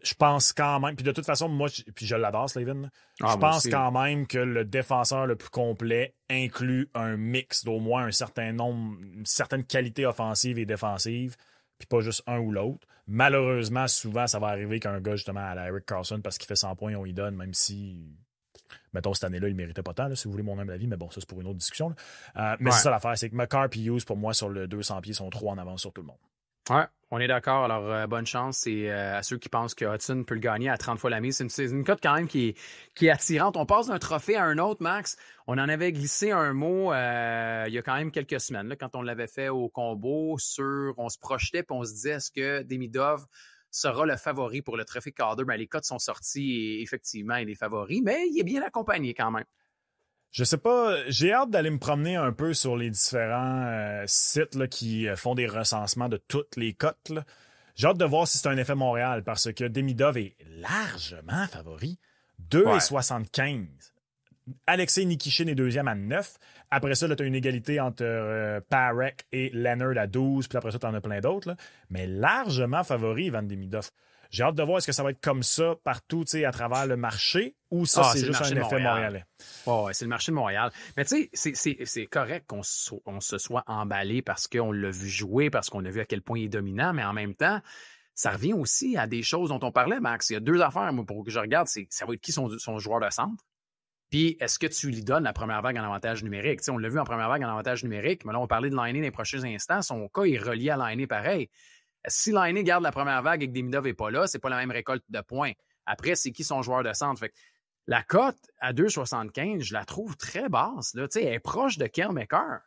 Je pense quand même, puis de toute façon, moi, puis je l'adore, Slavin, je pense quand même que le défenseur le plus complet inclut un mix d'au moins un certain nombre, une certaine qualité offensive et défensive, puis pas juste un ou l'autre. Malheureusement, souvent, ça va arriver qu'un gars, justement, à la Erik Karlsson, parce qu'il fait 100 points, on y donne, même si, mettons, cette année-là, il méritait pas tant, là, si vous voulez mon humble avis, mais bon, ça, c'est pour une autre discussion. Mais c'est ça l'affaire, c'est que McCarr et Hughes, pour moi, sur le 200 pieds, sont trop en avance sur tout le monde. Ouais, on est d'accord. Alors, bonne chance. Et à ceux qui pensent que Hudson peut le gagner à 30 fois la mise, c'est une cote quand même qui est attirante. On passe d'un trophée à un autre, Max. On en avait glissé un mot il y a quand même quelques semaines, là, quand on l'avait fait au combo. On se projetait et on se disait, est-ce que Demidov sera le favori pour le trophée Calder? Ben, les cotes sont sorties et effectivement, il est favori, mais il est bien accompagné quand même. Je sais pas, j'ai hâte d'aller me promener un peu sur les différents sites là, qui font des recensements de toutes les cotes. Là. J'ai hâte de voir si c'est un effet Montréal parce que Demidov est largement favori. 2,75. Alexei Nikishin est deuxième à 9. Après ça, tu as une égalité entre Parek et Leonard à 12. Puis après ça, tu en as plein d'autres. Là. Mais largement favori, Ivan Demidov. J'ai hâte de voir est-ce que ça va être comme ça partout à travers le marché ou ça, c'est juste un effet montréalais. Oh, c'est le marché de Montréal. Mais tu sais, c'est correct qu'on se soit emballé parce qu'on l'a vu jouer, parce qu'on a vu à quel point il est dominant, mais en même temps, ça revient aussi à des choses dont on parlait, Max. Il y a deux affaires, moi, pour que je regarde, c'est ça va être qui son joueur de centre? Puis, est-ce que tu lui donnes la première vague en avantage numérique? T'sais, on l'a vu en première vague en avantage numérique, mais là, on va parler de Laine dans les prochains instants. Son cas est relié à Laine pareil. Si Laine garde la première vague et que Demidov n'est pas là, c'est pas la même récolte de points. Après, c'est qui son joueur de centre? Fait que la cote à 2,75, je la trouve très basse. Là. Elle est proche de Kel McCarr.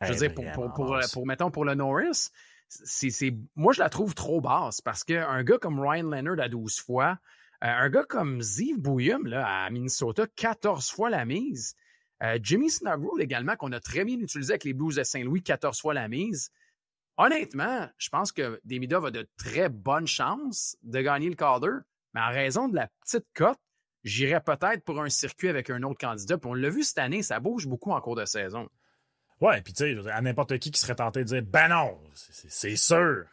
Je veux dire, pour le Norris, moi, je la trouve trop basse parce qu'un gars comme Ryan Leonard à 12 fois, un gars comme Ziv Bouillum là, à Minnesota, 14 fois la mise. Jimmy Snuggerud également, qu'on a très bien utilisé avec les Blues de Saint-Louis, 14 fois la mise. Honnêtement, je pense que Demidov a de très bonnes chances de gagner le Calder, mais en raison de la petite cote, j'irais peut-être pour un circuit avec un autre candidat. Puis on l'a vu cette année, ça bouge beaucoup en cours de saison. Ouais, puis tu sais, à n'importe qui serait tenté de dire « Ben non, c'est sûr! »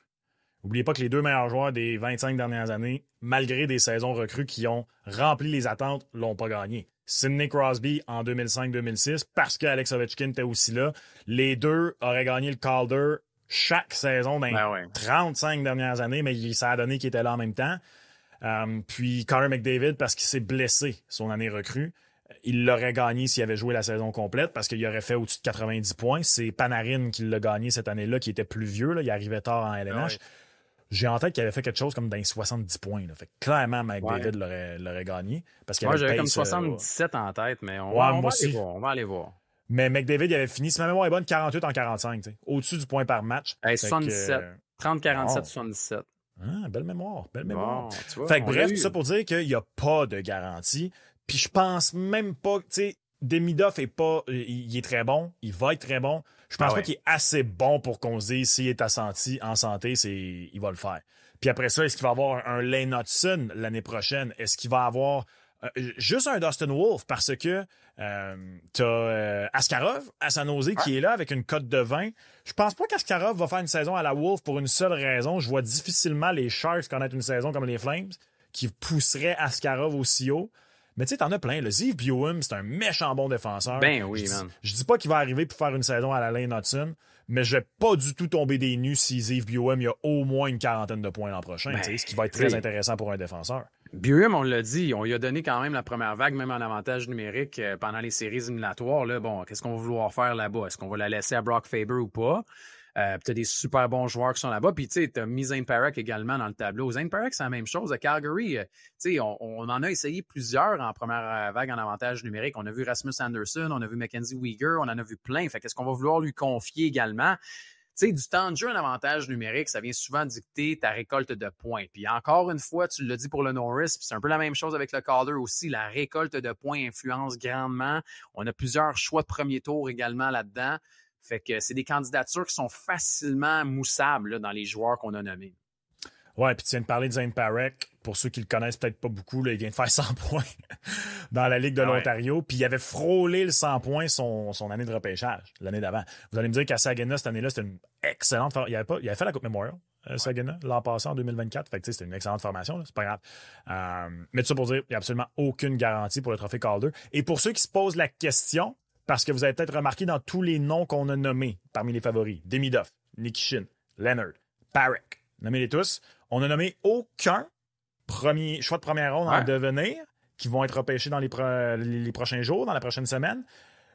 N'oubliez pas que les deux meilleurs joueurs des 25 dernières années, malgré des saisons recrues qui ont rempli les attentes, l'ont pas gagné. Sidney Crosby en 2005-2006, parce qu'Alex Ovechkin était aussi là, les deux auraient gagné le Calder chaque saison dans les 35 dernières années, mais ça a donné qu'il était là en même temps. Puis Connor McDavid, parce qu'il s'est blessé son année recrue, il l'aurait gagné s'il avait joué la saison complète parce qu'il aurait fait au-dessus de 90 points. C'est Panarin qui l'a gagné cette année-là, qui était plus vieux. Là. Il arrivait tard en LNH. J'ai en tête qu'il avait fait quelque chose comme dans les 70 points. Là. Fait que clairement, McDavid l'aurait gagné. Parce qu'il avait j'avais comme 77 en tête, mais on va aller voir. Mais McDavid, il avait fini, si ma mémoire est bonne, 48 en 45. Au-dessus du point par match. 77. 30-47, 77. Ah, belle mémoire. Bon, tu vois, fait que bref, tout ça pour dire qu'il n'y a pas de garantie. Puis je pense même pas que, tu sais, Demidov il est très bon. Il va être très bon. Je pense pas qu'il est assez bon pour qu'on se dise s'il est en santé, il va le faire. Puis après ça, est-ce qu'il va avoir un Lane Hutson l'année prochaine? Est-ce qu'il va avoir juste un Dustin Wolf? Parce que t'as Askarov à San Jose qui est là avec une cote de 20. Je pense pas qu'Askarov va faire une saison à la Wolf pour une seule raison. Je vois difficilement les Sharks connaître une saison comme les Flames qui pousseraient Askarov aussi haut. Mais tu sais, t'en as plein. Le Ziv Buim, c'est un méchant bon défenseur. Ben oui, man. Je dis pas qu'il va arriver pour faire une saison à la Lane Hutson, mais je vais pas du tout tomber des nues si Ziv Buim il a au moins une quarantaine de points l'an prochain. Ce qui va être très intéressant pour un défenseur. Buim, on l'a dit, on lui a donné quand même la première vague, même en avantage numérique pendant les séries éliminatoires. Là, bon, qu'est-ce qu'on va vouloir faire là-bas? Est-ce qu'on va la laisser à Brock Faber ou pas? Tu as des super bons joueurs qui sont là-bas. Puis, tu sais, tu as mis Zane Parekh également dans le tableau. Zane Parekh, c'est la même chose. À Calgary, tu sais, on en a essayé plusieurs en première vague en avantage numérique. On a vu Rasmus Anderson, on a vu Mackenzie Weegar, on en a vu plein. Fait qu'est-ce qu'on va vouloir lui confier également? Tu sais, du temps de jeu en avantage numérique, ça vient souvent dicter ta récolte de points. Puis encore une fois, tu l'as dit pour le Norris, puis c'est un peu la même chose avec le Calder aussi. La récolte de points influence grandement. On a plusieurs choix de premier tour également là-dedans. Fait que c'est des candidatures qui sont facilement moussables là, dans les joueurs qu'on a nommés. Ouais, puis tu viens de parler de Zane Parekh. Pour ceux qui le connaissent peut-être pas beaucoup, là, il vient de faire 100 points dans la Ligue de l'Ontario. Puis il avait frôlé le 100 points son année de repêchage, l'année d'avant. Vous allez me dire qu'à Saginaw, cette année-là, c'était une excellente... Il avait fait la Coupe Memorial, Saginaw, l'an passé, en 2024. Fait que c'était une excellente formation, là, c'est pas grave. Mais tout ça pour dire, il n'y a absolument aucune garantie pour le trophée Calder. Et pour ceux qui se posent la question, parce que vous avez peut-être remarqué dans tous les noms qu'on a nommés parmi les favoris, Demidov, Nikishin, Leonard, Parekh, nommez-les tous, on n'a nommé aucun choix de première ronde en devenir qui vont être repêchés dans les prochains jours, dans la prochaine semaine.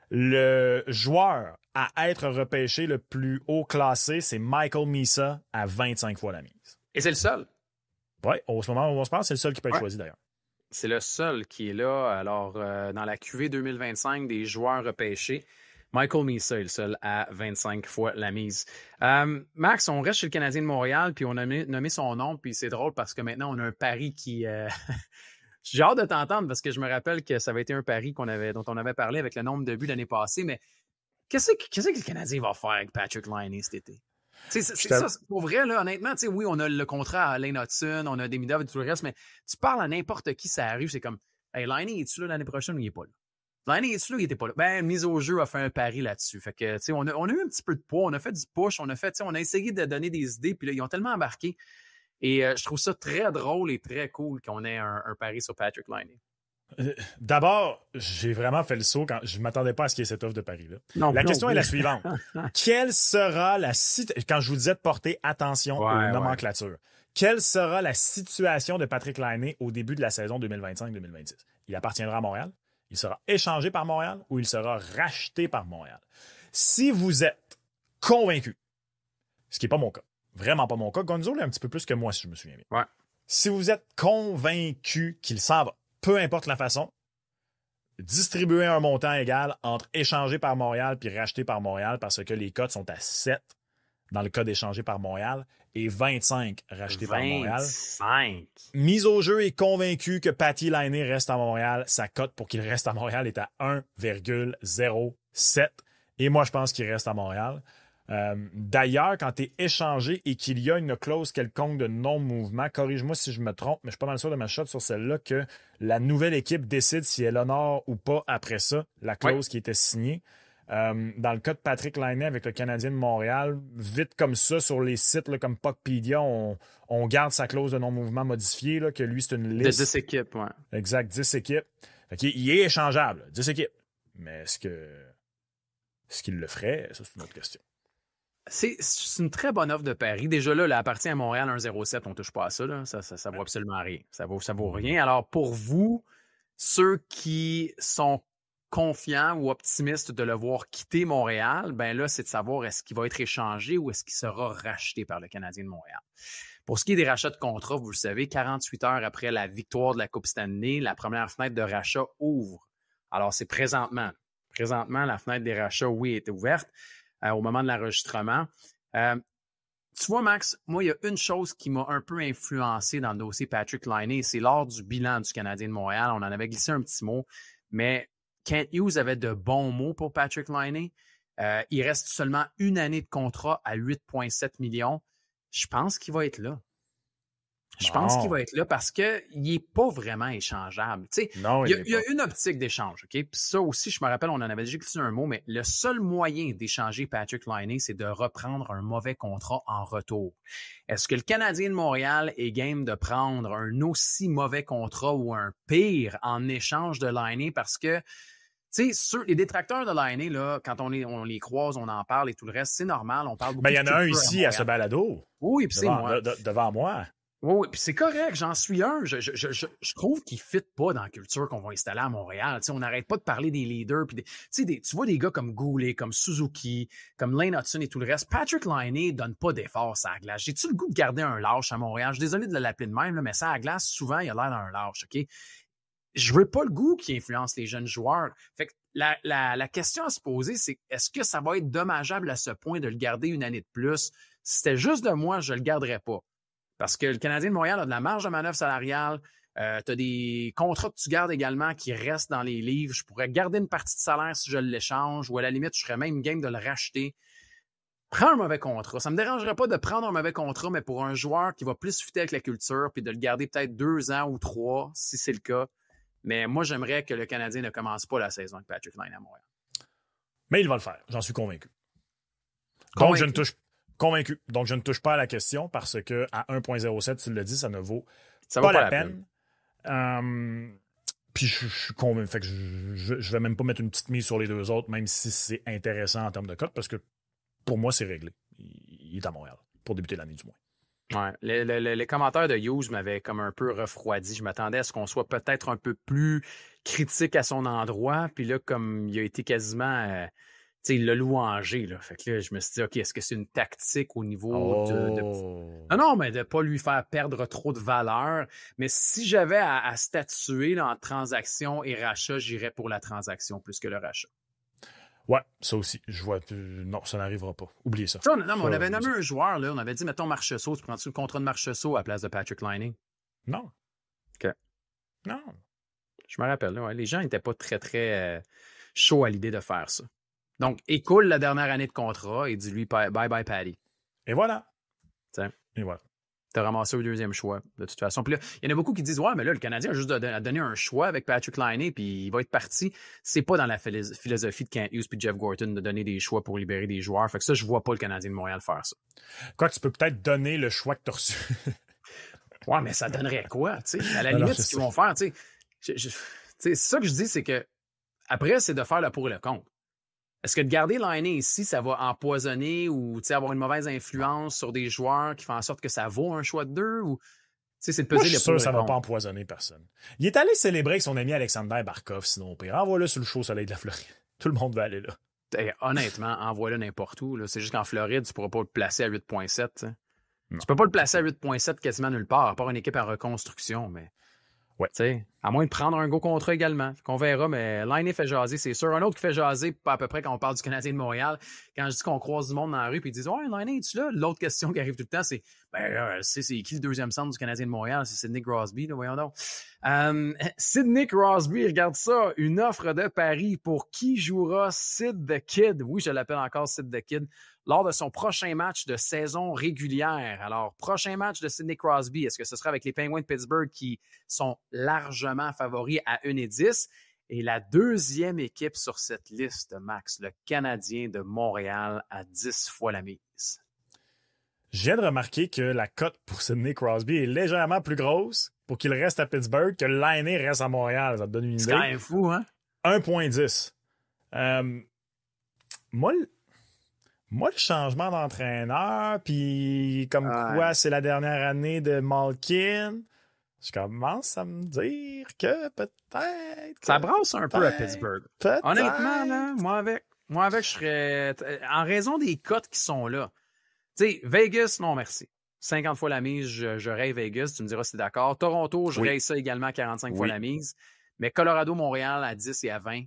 Le joueur à être repêché le plus haut classé, c'est Michael Misa à 25 fois la mise. Et c'est le seul. Oui, au moment où on se parle, c'est le seul qui peut être choisi d'ailleurs. C'est le seul qui est là. Alors, dans la QV 2025 des joueurs repêchés, Michael Misa est le seul à 25 fois la mise. Max, on reste chez le Canadien de Montréal, puis on a nommé son nom, puis c'est drôle parce que maintenant, on a un pari qui... J'ai hâte de t'entendre parce que je me rappelle que ça avait été un pari dont on avait parlé avec le nombre de buts l'année passée, mais qu'est-ce que le Canadien va faire avec Patrick Laine cet été? C'est ça, pour vrai, là, honnêtement, oui, on a le contrat à Lane Hudson, on a Demidov et tout le reste, mais tu parles à n'importe qui, ça arrive, c'est comme, hey, Laine, es-tu là l'année prochaine ou il n'est pas là? Laine, es-tu là ou il n'était pas là? Ben, mise au jeu a fait un pari là-dessus. Fait que, on a eu un petit peu de poids, on a fait du push, on a essayé de donner des idées, puis là, ils ont tellement embarqué. Et je trouve ça très drôle et très cool qu'on ait un pari sur Patrick Laine. D'abord, j'ai vraiment fait le saut quand je ne m'attendais pas à ce qu'il y ait cette offre de pari-là. La question est la suivante. Quelle sera la situation... Quand je vous disais de porter attention aux nomenclatures, quelle sera la situation de Patrick Laine au début de la saison 2025-2026? Il appartiendra à Montréal? Il sera échangé par Montréal ou il sera racheté par Montréal? Si vous êtes convaincu, ce qui n'est pas mon cas, vraiment pas mon cas, Gonzo l'est un petit peu plus que moi, si je me souviens bien. Ouais. Si vous êtes convaincu qu'il s'en va, peu importe la façon, distribuez un montant égal entre échangé par Montréal puis racheté par Montréal parce que les cotes sont à 7 dans le cas d'échangé par Montréal et 25 racheté par Montréal. 25. Mise au jeu est convaincu que Patty Laine reste à Montréal. Sa cote pour qu'il reste à Montréal est à 1,07. Et moi, je pense qu'il reste à Montréal. D'ailleurs, quand tu es échangé et qu'il y a une clause quelconque de non-mouvement, corrige-moi si je me trompe, mais je suis pas mal sûr de ma shot sur celle-là que la nouvelle équipe décide si elle honore ou pas après ça, la clause qui était signée. Dans le cas de Patrick Laine avec le Canadien de Montréal, vite comme ça, sur les sites là, comme Puckpedia, on garde sa clause de non-mouvement modifiée, là, que lui, c'est une liste. De 10 équipes, oui. Exact, 10 équipes. Il est échangeable, 10 équipes. Mais est-ce qu'il le ferait? Ça, c'est une autre question. C'est une très bonne offre de pari. Déjà là, elle appartient à Montréal 1,07. On ne touche pas à ça. Là. Ça vaut absolument rien. Ça vaut rien. Alors, pour vous, ceux qui sont confiants ou optimistes de le voir quitter Montréal, ben là, c'est de savoir est-ce qu'il va être échangé ou est-ce qu'il sera racheté par le Canadien de Montréal. Pour ce qui est des rachats de contrats, vous le savez, 48 heures après la victoire de la Coupe Stanley, la première fenêtre de rachat ouvre. Alors, c'est présentement. Présentement, la fenêtre des rachats, oui, est ouverte. Au moment de l'enregistrement. Tu vois, Max, moi, il y a une chose qui m'a un peu influencé dans le dossier Patrick Laine, c'est lors du bilan du Canadien de Montréal. On en avait glissé un petit mot, mais Kent Hughes avait de bons mots pour Patrick Laine. Il reste seulement une année de contrat à 8,7 millions. Je pense qu'il va être là. Je pense qu'il va être là parce qu'il n'est pas vraiment échangeable. Non, il y a une optique d'échange. OK? Puis ça aussi, je me rappelle, on en avait déjà glissé un mot, mais le seul moyen d'échanger Patrick Laine, c'est de reprendre un mauvais contrat en retour. Est-ce que le Canadien de Montréal est game de prendre un aussi mauvais contrat ou un pire en échange de Laine? Parce que les détracteurs de Laine, là, quand on les croise, on en parle et tout le reste, c'est normal. On parle beaucoup. Il y en a un ici à ce balado. Oui, puis c'est moi. Devant moi. Oui, puis c'est correct, j'en suis un. Je trouve qu'il ne fit pas dans la culture qu'on va installer à Montréal. On n'arrête pas de parler des leaders. Puis tu vois des gars comme Goulet, comme Suzuki, comme Lane Hudson et tout le reste. Patrick Laine ne donne pas d'efforts à la glace. J'ai-tu le goût de garder un lâche à Montréal? Je suis désolé de l'appeler de même, là, mais ça à la glace, souvent, il a l'air d'un lâche. OK? Je veux pas le goût qui influence les jeunes joueurs. Fait que la question à se poser, c'est est-ce que ça va être dommageable à ce point de le garder une année de plus? Si c'était juste de moi, je le garderais pas. Parce que le Canadien de Montréal a de la marge de manœuvre salariale. Tu as des contrats que tu gardes également qui restent dans les livres. Je pourrais garder une partie de salaire si je l'échange ou à la limite, je serais même game de le racheter. Prends un mauvais contrat. Ça ne me dérangerait pas de prendre un mauvais contrat, mais pour un joueur qui va plus fitter avec la culture puis de le garder peut-être 2 ans ou 3, si c'est le cas. Mais moi, j'aimerais que le Canadien ne commence pas la saison avec Patrick Laine à Montréal. Mais il va le faire. J'en suis convaincu. Donc, je ne touche pas à la question parce que à 1.07, tu l'as dit, ça ne vaut pas la peine. Puis je suis convaincu. Fait que je vais même pas mettre une petite mise sur les deux autres, même si c'est intéressant en termes de cote, parce que pour moi, c'est réglé. Il est à Montréal pour débuter l'année du moins. Ouais, les commentaires de Hughes m'avaient comme un peu refroidi. Je m'attendais à ce qu'on soit peut-être un peu plus critique à son endroit. Puis là, comme il a été quasiment, il l'a louangé. Là. Fait que là, je me suis dit, OK, est-ce que c'est une tactique au niveau de... Non, mais de ne pas lui faire perdre trop de valeur. Mais si j'avais à statuer là, en transaction et rachat, j'irais pour la transaction plus que le rachat. Ouais, ça aussi. Je vois. Non, ça n'arrivera pas. Oubliez ça. Non, mais on avait nommé un joueur, là. On avait dit, mettons, Marchessault. Tu prends-tu le contrat de Marchessault à la place de Patrick Laine? Non. OK. Non. Je me rappelle, là, ouais, les gens n'étaient pas très, très chauds à l'idée de faire ça. Donc, écoule la dernière année de contrat et dis-lui bye-bye, Patty. Et voilà. T'sais. Et voilà. T'as ramassé au deuxième choix, de toute façon. Puis là, il y en a beaucoup qui disent, ouais, mais là, le Canadien a juste donné un choix avec Patrick Laine, puis il va être parti. C'est pas dans la philosophie de Kent Hughes puis Jeff Gorton de donner des choix pour libérer des joueurs. Fait que ça, je vois pas le Canadien de Montréal faire ça. Quoi, tu peux peut-être donner le choix que tu as reçu. Ouais, mais ça donnerait quoi, tu sais? À la limite, ce qu'ils vont faire, tu sais. C'est ça que je dis, c'est que après, c'est de faire le pour et le contre. Est-ce que de garder Laine ici, ça va empoisonner ou avoir une mauvaise influence sur des joueurs qui font en sorte que ça vaut un choix de 2? Ou c'est de peser moi, je suis sûr que ça ne va pas empoisonner personne. Il est allé célébrer avec son ami Alexander Barkov, sinon au pire. Envoie-le sur le show Soleil de la Floride. Tout le monde va aller là. Honnêtement, envoie-le n'importe où. Là. C'est juste qu'en Floride, tu ne pourras pas le placer à 8.7. Tu ne peux pas le placer à 8.7 quasiment nulle part, à part une équipe en reconstruction, mais... Ouais. À moins de prendre un gros contrat également. Qu'on verra, mais Laine fait jaser, c'est sûr. Un autre qui fait jaser, à peu près quand on parle du Canadien de Montréal, quand je dis qu'on croise du monde dans la rue, puis ils disent « Ouais, Laine, es-tu là? » L'autre question qui arrive tout le temps, c'est « c'est qui le deuxième centre du Canadien de Montréal? C'est Sidney Crosby, là, voyons donc. » Sidney Crosby, regarde ça, une offre de Paris pour qui jouera Sid the Kid. Oui, je l'appelle encore Sid the Kid. Lors de son prochain match de saison régulière. Alors, prochain match de Sidney Crosby, est-ce que ce sera avec les Penguins de Pittsburgh qui sont largement favoris à 1,10? Et la deuxième équipe sur cette liste, Max, le Canadien de Montréal à 10 fois la mise. Je viens de remarquer que la cote pour Sidney Crosby est légèrement plus grosse pour qu'il reste à Pittsburgh que Laine reste à Montréal. Ça te donne une idée? C'est quand même fou, hein? 1.10. Moi, le changement d'entraîneur, puis comme quoi c'est la dernière année de Malkin, je commence à me dire que peut-être... Ça brasse un peu à Pittsburgh. Honnêtement, là, moi avec, je serais... En raison des cotes qui sont là. Tu sais, Vegas, non merci. 50 fois la mise, je raye Vegas, tu me diras si t'es d'accord. Toronto, je raye ça également à 45 fois la mise. Mais Colorado, Montréal à 10 et à 20,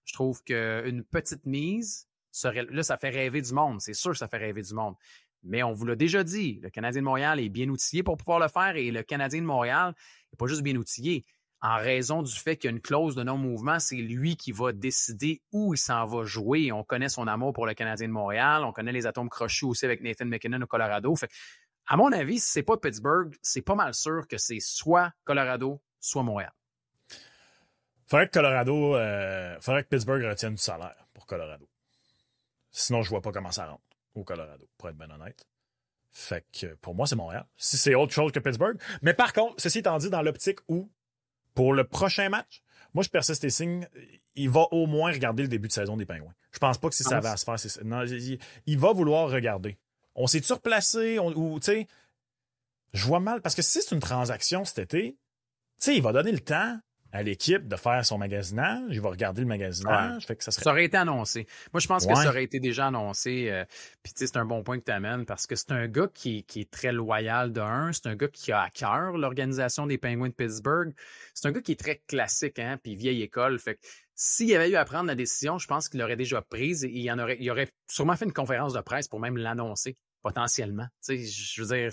je trouve qu'une petite mise... Là, ça fait rêver du monde. C'est sûr que ça fait rêver du monde. Mais on vous l'a déjà dit, le Canadien de Montréal est bien outillé pour pouvoir le faire et le Canadien de Montréal n'est pas juste bien outillé. En raison du fait qu'il y a une clause de non-mouvement, c'est lui qui va décider où il s'en va jouer. On connaît son amour pour le Canadien de Montréal. On connaît les atomes crochus aussi avec Nathan McKinnon au Colorado. Fait, à mon avis, si c'est pas Pittsburgh, c'est pas mal sûr que c'est soit Colorado, soit Montréal. Faudrait que Pittsburgh retienne du salaire pour Colorado. Sinon, je vois pas comment ça rentre au Colorado, pour être bien honnête. Fait que pour moi, c'est Montréal. Si c'est autre chose que Pittsburgh. Mais par contre, ceci étant dit, dans l'optique où, pour le prochain match, moi, je persiste et signe, il va au moins regarder le début de saison des Pingouins. Je pense pas que si ça va se faire, non, il va vouloir regarder. On s'est-tu replacé? Ou, tu sais, Je vois mal, parce que si c'est une transaction cet été, tu sais, il va donner le temps à l'équipe de faire son magasinage, il va regarder le magasinage, fait que ça aurait été annoncé. Moi, je pense que ça aurait été déjà annoncé, puis tu sais, c'est un bon point que tu amènes, parce que c'est un gars qui est très loyal de un, c'est un gars qui a à cœur l'organisation des Penguins de Pittsburgh, c'est un gars qui est très classique, hein, puis vieille école, fait que s'il y avait eu à prendre la décision, je pense qu'il l'aurait déjà prise et il aurait sûrement fait une conférence de presse pour même l'annoncer, potentiellement. Tu sais, je veux dire,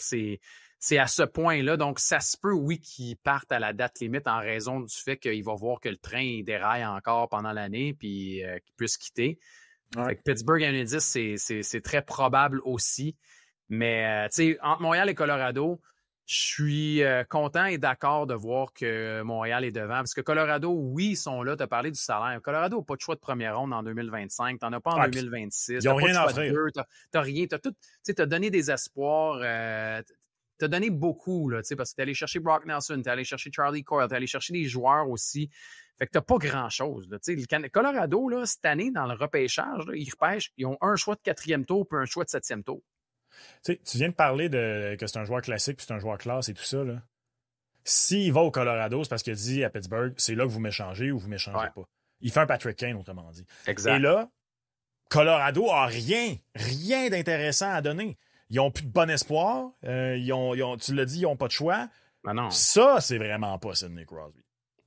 c'est à ce point-là. Donc, ça se peut, oui, qu'ils partent à la date limite en raison du fait qu'il va voir que le train il déraille encore pendant l'année puis qu'il puisse quitter. Ouais. Fait que Pittsburgh à 1,10, c'est très probable aussi. Mais, tu sais, entre Montréal et Colorado, je suis content et d'accord de voir que Montréal est devant. Parce que Colorado, oui, ils sont là. Tu as parlé du salaire. Colorado n'a pas de choix de première ronde en 2025. Tu n'en as pas en 2026. Ils n'ont rien à offrir. Tu n'as rien. Tu as donné des espoirs. T'as donné beaucoup, là, parce que t'es allé chercher Brock Nelson, t'es allé chercher Charlie Coyle, t'es allé chercher des joueurs aussi. Fait que t'as pas grand-chose. Là, le Colorado, là, cette année, dans le repêchage, là, ils repêchent, ils ont un choix de 4e tour puis un choix de 7e tour. Tu viens de parler que c'est un joueur classique puis c'est un joueur classe et tout ça. Là. S'il va au Colorado, c'est parce qu'il a dit à Pittsburgh, c'est là que vous m'échangez ou vous m'échangez pas. Il fait un Patrick Kane, autrement dit. Exact. Et là, Colorado a rien d'intéressant à donner. Ils n'ont plus de bon espoir. Tu l'as dit, ils n'ont pas de choix. Ben non. Ça, c'est vraiment pas Sidney Crosby.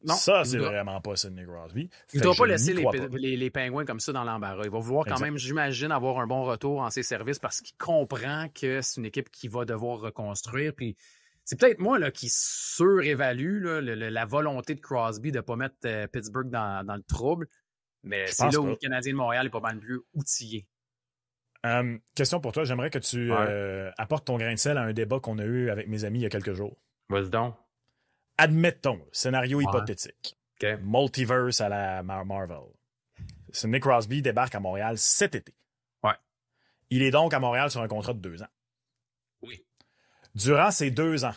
Non, ça, c'est vraiment pas Sidney Crosby. Il ne doit pas laisser les Pingouins comme ça dans l'embarras. Il va vouloir quand même, j'imagine, avoir un bon retour en ses services parce qu'il comprend que c'est une équipe qui va devoir reconstruire. Puis c'est peut-être moi là, qui surévalue là, la volonté de Crosby de ne pas mettre Pittsburgh dans le trouble. Mais c'est là où le Canadien de Montréal est pas mal plus outillé. Question pour toi. J'aimerais que tu apportes ton grain de sel à un débat qu'on a eu avec mes amis il y a quelques jours. Vas-y donc. Admettons, scénario hypothétique. Okay. Multiverse à la Marvel. Sidney Crosby débarque à Montréal cet été. Ouais. Il est donc à Montréal sur un contrat de 2 ans. Oui. Durant ces 2 ans,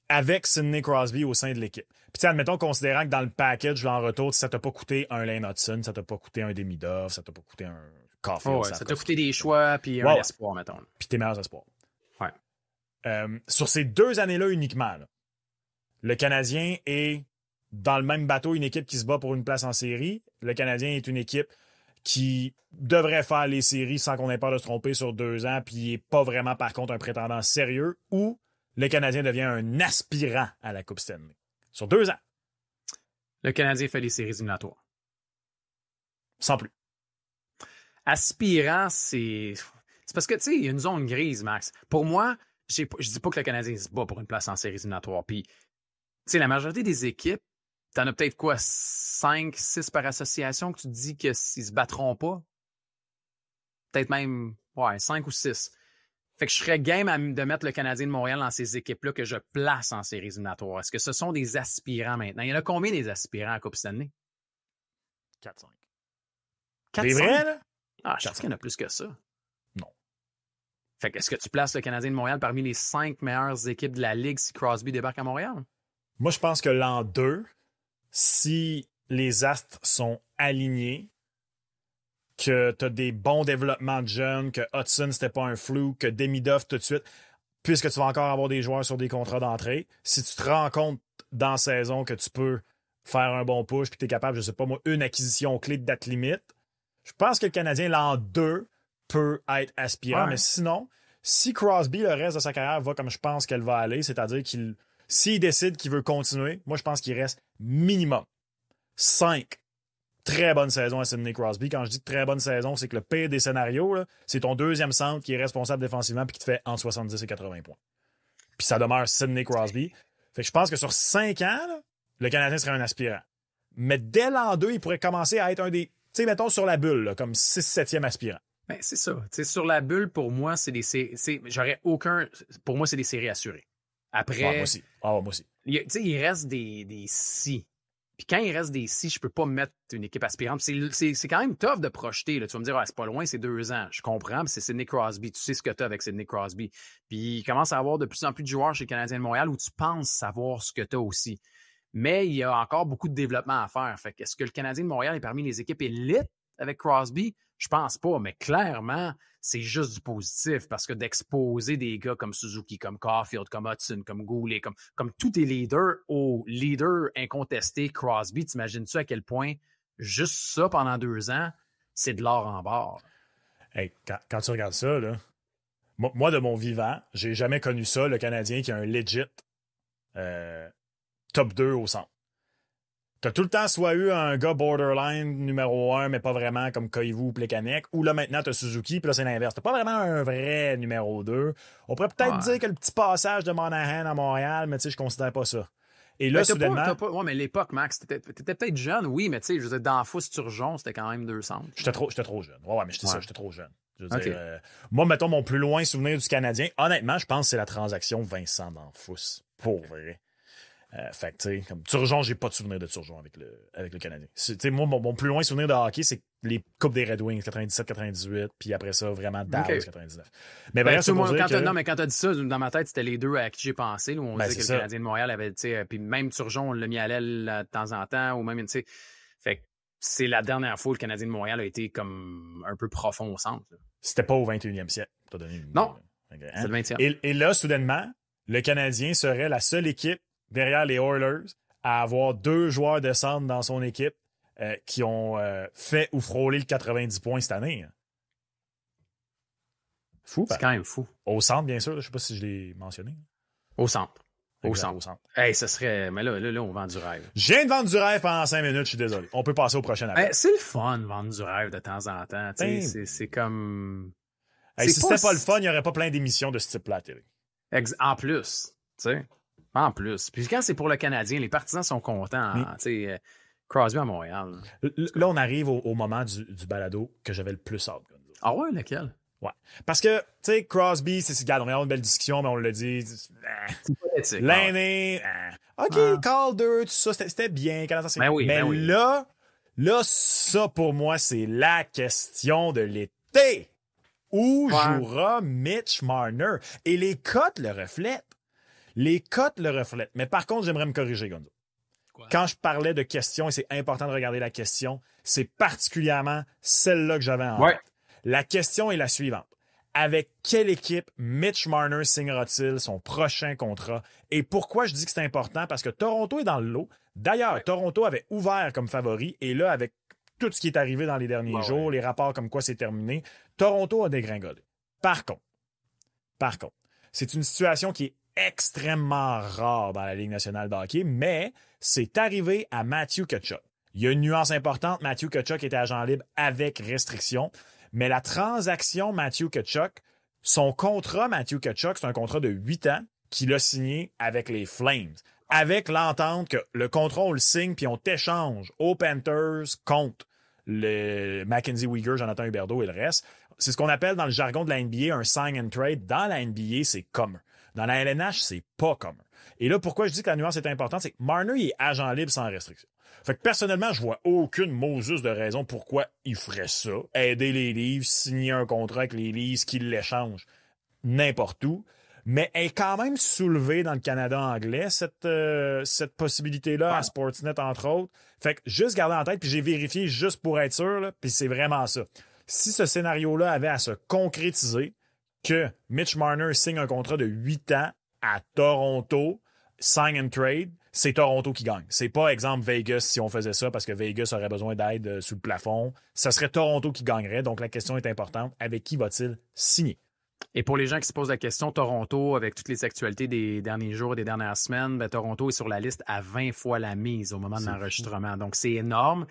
avec Sidney Crosby au sein de l'équipe. Puis, admettons, considérant que dans le package, en retour, ça t'a pas coûté un Lane Hudson, ça t'a pas coûté un Demidov, ça t'a pas coûté un Caulfield. Ça t'a coûté des choix puis un espoir, mettons. Puis tes meilleurs espoirs. Ouais. Sur ces 2 années-là uniquement, là, le Canadien est dans le même bateau, une équipe qui se bat pour une place en série. Le Canadien est une équipe qui devrait faire les séries sans qu'on ait peur de se tromper sur 2 ans, puis il n'est pas vraiment, par contre, un prétendant sérieux, ou le Canadien devient un aspirant à la Coupe Stanley. Sur 2 ans. Le Canadien fait les séries éliminatoires. Sans plus. Aspirant, c'est parce que, tu sais, il y a une zone grise, Max. Pour moi, je dis pas que le Canadien se bat pour une place en séries éliminatoires. Puis, tu sais, la majorité des équipes, t'en as peut-être quoi, 5, 6 par association que tu te dis qu'ils se battront pas? Peut-être même, 5 ou 6. Fait que je serais game de mettre le Canadien de Montréal dans ces équipes-là que je place en séries éliminatoires. Est-ce que ce sont des aspirants maintenant? Il y en a combien des aspirants à Coupe Stanley? 4-5. Des vrais, là? Ah, je pense qu'il y en a plus que ça. Non. Fait que est-ce que tu places le Canadien de Montréal parmi les 5 meilleures équipes de la Ligue si Crosby débarque à Montréal? Moi, je pense que l'an 2, si les astres sont alignés, que tu as des bons développements de jeunes, que Hudson, c'était pas un flou, que Demidov tout de suite, puisque tu vas encore avoir des joueurs sur des contrats d'entrée, si tu te rends compte dans la saison que tu peux faire un bon push puis que tu es capable, je sais pas moi, une acquisition clé de date limite, je pense que le Canadien, l'an 2, peut être aspirant. Ouais. Mais sinon, si Crosby, le reste de sa carrière, va comme je pense qu'elle va aller, c'est-à-dire s'il décide qu'il veut continuer, moi, je pense qu'il reste minimum 5 très bonnes saisons à Sidney Crosby. Quand je dis très bonne saison, c'est que le pire des scénarios, là, c'est ton deuxième centre qui est responsable défensivement et qui te fait entre 70 et 80 points. Puis ça demeure Sidney Crosby. Fait que je pense que sur 5 ans, là, le Canadien serait un aspirant. Mais dès l'an 2, il pourrait commencer à être un des... Tu sais, mettons sur la bulle, là, comme 6-7e aspirant. Ben, c'est ça. T'sais, sur la bulle, pour moi, c'est des séries. J'aurais aucun. Pour moi, c'est des séries assurées. Après. Ouais, moi aussi. Moi aussi. Il reste des si. Puis quand il reste des si, je peux pas mettre une équipe aspirante. C'est quand même tough de projeter. Là. Tu vas me dire, c'est pas loin, c'est 2 ans. Je comprends, c'est Sidney Crosby. Tu sais ce que tu as avec Sidney Crosby. Puis il commence à avoir de plus en plus de joueurs chez le Canadien de Montréal où tu penses savoir ce que tu as aussi. Mais il y a encore beaucoup de développement à faire. Fait que est-ce que le Canadien de Montréal est parmi les équipes élites avec Crosby? Je pense pas, mais clairement, c'est juste du positif parce que d'exposer des gars comme Suzuki, comme Caulfield, comme Hudson, comme Goulet, comme tous tes leaders au leader incontesté Crosby, t'imagines-tu à quel point juste ça pendant 2 ans, c'est de l'or en barre? Hey, quand tu regardes ça, là, moi, de mon vivant, j'ai jamais connu ça, le Canadien qui a un legit top 2 au centre. T'as tout le temps soit eu un gars borderline numéro 1, mais pas vraiment comme Koivu ou Plekanec, ou là maintenant t'as Suzuki, puis là c'est l'inverse. T'as pas vraiment un vrai numéro 2. On pourrait peut-être dire que le petit passage de Monahan à Montréal, mais tu sais, je considère pas ça. Et là, soudainement... Ouais, mais l'époque, Max, t'étais peut-être jeune, oui, mais tu sais, je veux dire, dans Fous-Turgeon, c'était quand même 2 centres. J'étais trop jeune. Ouais, mais j'étais trop jeune. Je veux dire, moi, mettons, mon plus loin souvenir du Canadien, honnêtement, je pense que c'est la transaction Vincent D'Anfous. Pour vrai. Fait que, tu sais, comme Turgeon, j'ai pas de souvenir de Turgeon avec le Canadien. Tu sais, moi, mon plus loin souvenir de hockey, c'est les Coupes des Red Wings, 97-98, puis après ça, vraiment Dallas, 99. Mais bref, quand t'as dit ça, dans ma tête, c'était les deux à qui j'ai pensé, là, où on disait que le Canadien de Montréal avait, tu sais, puis même Turgeon, on l'a mis à l'aile de temps en temps, ou même, tu sais, fait que c'est la dernière fois où le Canadien de Montréal a été comme un peu profond au centre. Là. C'était pas au 21e siècle, t'as donné une... Non, c'est le 20e. Et là, soudainement, le Canadien serait la seule équipe derrière les Oilers à avoir 2 joueurs de centre dans son équipe qui ont fait ou frôlé le 90 points cette année. Fou. C'est quand même fou. Au centre, bien sûr. Je ne sais pas si je l'ai mentionné. Au centre. Au centre. Hey, ça serait... Mais là, on vend du rêve. Je viens de vendre du rêve pendant 5 minutes, je suis désolé. On peut passer au prochain appel. C'est le fun de vendre du rêve de temps en temps. C'est comme... Si c'était pas le fun, il n'y aurait pas plein d'émissions de ce type-là à la télé. En plus, tu sais. En plus. Puis quand c'est pour le Canadien, les partisans sont contents. Tu sais, Crosby à Montréal. Là, on arrive au moment du balado que j'avais le plus hâte. Ah ouais, lequel? Ouais. Parce que, tu sais, Crosby, regarde, on a eu une belle discussion, mais on l'a dit. C'est politique. L'année. OK, Calder, tout ça, c'était bien. Mais là, ça, pour moi, c'est la question de l'été. Où jouera Mitch Marner? Et les cotes le reflètent. Mais par contre, j'aimerais me corriger, Gonzo. Quand je parlais de questions, et c'est important de regarder la question, c'est particulièrement celle-là que j'avais en tête. La question est la suivante. Avec quelle équipe Mitch Marner signera-t-il son prochain contrat? Et pourquoi je dis que c'est important? Parce que Toronto est dans le lot. D'ailleurs, Toronto avait ouvert comme favori. Et là, avec tout ce qui est arrivé dans les derniers jours, les rapports comme quoi c'est terminé, Toronto a dégringolé. Par contre, c'est une situation qui est extrêmement rare dans la Ligue nationale de hockey, mais c'est arrivé à Matthew Tkachuk. Il y a une nuance importante. Matthew Tkachuk était agent libre avec restriction. Mais la transaction Matthew Tkachuk, son contrat Matthew Tkachuk, c'est un contrat de 8 ans qu'il a signé avec les Flames. Avec l'entente que le contrat, on le signe puis on t'échange aux Panthers contre le Mackenzie Weegar, Jonathan Huberdeau et le reste. C'est ce qu'on appelle dans le jargon de la NBA un sign and trade. Dans la NBA, c'est commun. Dans la LNH, c'est pas commun. Et là, pourquoi je dis que la nuance est importante, c'est que Marner, il est agent libre sans restriction. Fait que personnellement, je vois aucune Moses de raison pourquoi il ferait ça. Aider les Leafs, signer un contrat avec les Leafs, qu'ils l'échangent n'importe où. Mais elle est quand même soulevée dans le Canada anglais, cette possibilité-là, à Sportsnet, entre autres. Fait que juste garder en tête, puis j'ai vérifié juste pour être sûr, là, puis c'est vraiment ça. Si ce scénario-là avait à se concrétiser, que Mitch Marner signe un contrat de 8 ans à Toronto, sign and trade, c'est Toronto qui gagne. C'est pas, exemple, Vegas si on faisait ça parce que Vegas aurait besoin d'aide sous le plafond. Ça serait Toronto qui gagnerait. Donc, la question est importante. Avec qui va-t-il signer? Et pour les gens qui se posent la question, Toronto, avec toutes les actualités des derniers jours, des dernières semaines, Toronto est sur la liste à 20 fois la mise au moment de l'enregistrement. Donc, c'est énorme.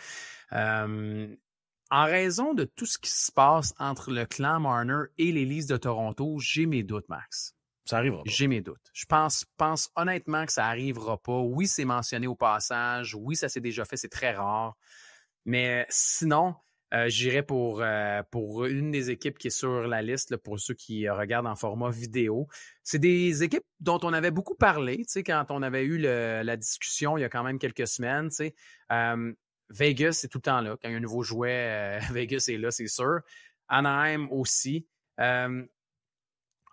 En raison de tout ce qui se passe entre le clan Marner et les Leafs de Toronto, j'ai mes doutes, Max. Ça arrivera pas. J'ai mes doutes. Je pense honnêtement que ça arrivera pas. Oui, c'est mentionné au passage. Oui, ça s'est déjà fait. C'est très rare. Mais sinon, j'irais pour une des équipes qui est sur la liste, là, pour ceux qui regardent en format vidéo. C'est des équipes dont on avait beaucoup parlé, tu sais, quand on avait eu la discussion il y a quand même quelques semaines, tu sais. Vegas, c'est tout le temps là. Quand il y a un nouveau jouet, Vegas est là, c'est sûr. Anaheim aussi.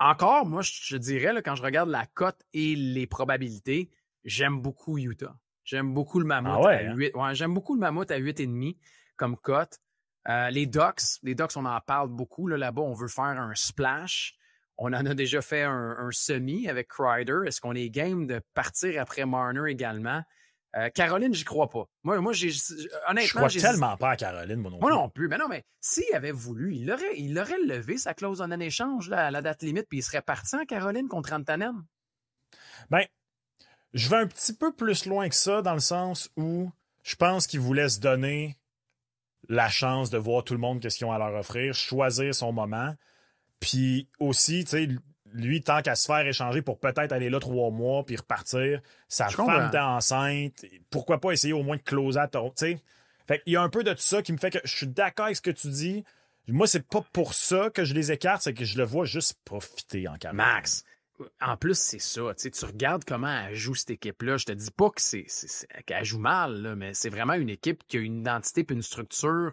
Encore, moi, je dirais, là, quand je regarde la cote et les probabilités, j'aime beaucoup Utah. J'aime beaucoup le Mammouth à 8. Ouais, j'aime beaucoup le Mammouth à 8,5 comme cote. Les Ducks, on en parle beaucoup. Là-bas, on veut faire un splash. On en a déjà fait un semi avec Kreider. Est-ce qu'on est game de partir après Marner également? Caroline, j'y crois pas. Moi, honnêtement, je crois tellement pas à Caroline, moi non plus. Moi non plus. Mais non, mais s'il avait voulu, il aurait levé sa clause en échange là, à la date limite, puis il serait parti en Caroline contre Rantanen. Ben, je vais un petit peu plus loin que ça, dans le sens où je pense qu'il voulait se donner la chance de voir tout le monde qu'est-ce qu'ils ont à leur offrir, choisir son moment. Puis aussi, tu sais, lui, tant qu'à se faire échanger pour peut-être aller là 3 mois puis repartir, sa femme était enceinte, pourquoi pas essayer au moins de closer à Toronto, tu sais. Fait qu'il y a un peu de tout ça qui me fait que je suis d'accord avec ce que tu dis. Moi, c'est pas pour ça que je les écarte, c'est que je le vois juste profiter en Caroline. Max, en plus, c'est ça. Tu regardes comment elle joue cette équipe-là. Je te dis pas que qu'elle joue mal, là, mais c'est vraiment une équipe qui a une identité puis une structure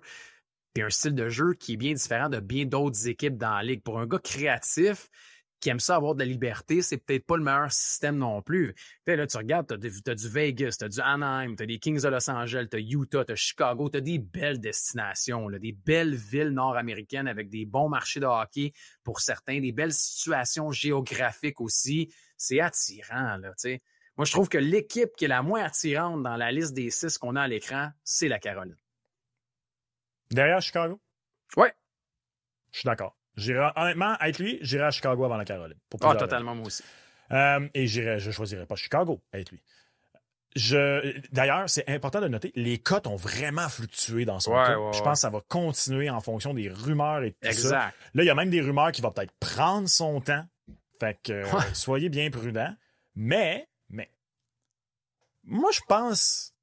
puis un style de jeu qui est bien différent de bien d'autres équipes dans la ligue. Pour un gars créatif qui aime ça avoir de la liberté, c'est peut-être pas le meilleur système non plus. Puis là, tu regardes, t'as du Vegas, t'as du Anaheim, t'as des Kings de Los Angeles, t'as Utah, t'as Chicago, t'as des belles destinations, là, des belles villes nord-américaines avec des bons marchés de hockey pour certains, des belles situations géographiques aussi. C'est attirant, là, tu sais. Moi, je trouve que l'équipe qui est la moins attirante dans la liste des 6 qu'on a à l'écran, c'est la Caroline. Derrière Chicago? Ouais. Je suis d'accord. Honnêtement, avec lui, j'irai à Chicago avant la Caroline. Totalement, moi aussi. Et je choisirais pas Chicago avec lui. D'ailleurs, c'est important de noter, les cotes ont vraiment fluctué dans son cas. Je pense que ça va continuer en fonction des rumeurs et tout ça. Là, il y a même des rumeurs qui vont peut-être prendre son temps. Fait que soyez bien prudents. Mais, moi, je pense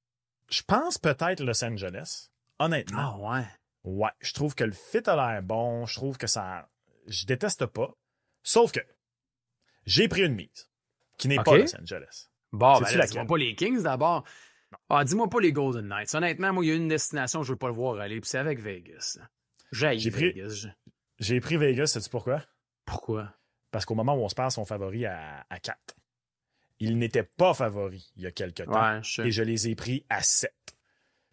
peut-être Los Angeles. Honnêtement. Ah ouais. Ouais, je trouve que le fit a l'air bon. Je trouve que ça... Je déteste pas. Sauf que j'ai pris une mise qui n'est pas Los Angeles. Bon, dis-moi pas les Kings d'abord. Dis-moi pas les Golden Knights. Honnêtement, moi, il y a une destination, je veux pas le voir aller, puis c'est avec Vegas. J'ai Vegas. J'ai pris Vegas, sais-tu pourquoi? Pourquoi? Parce qu'au moment où on se passe, son favori à 4. Il n'était pas favori il y a quelques temps. Et je les ai pris à 7.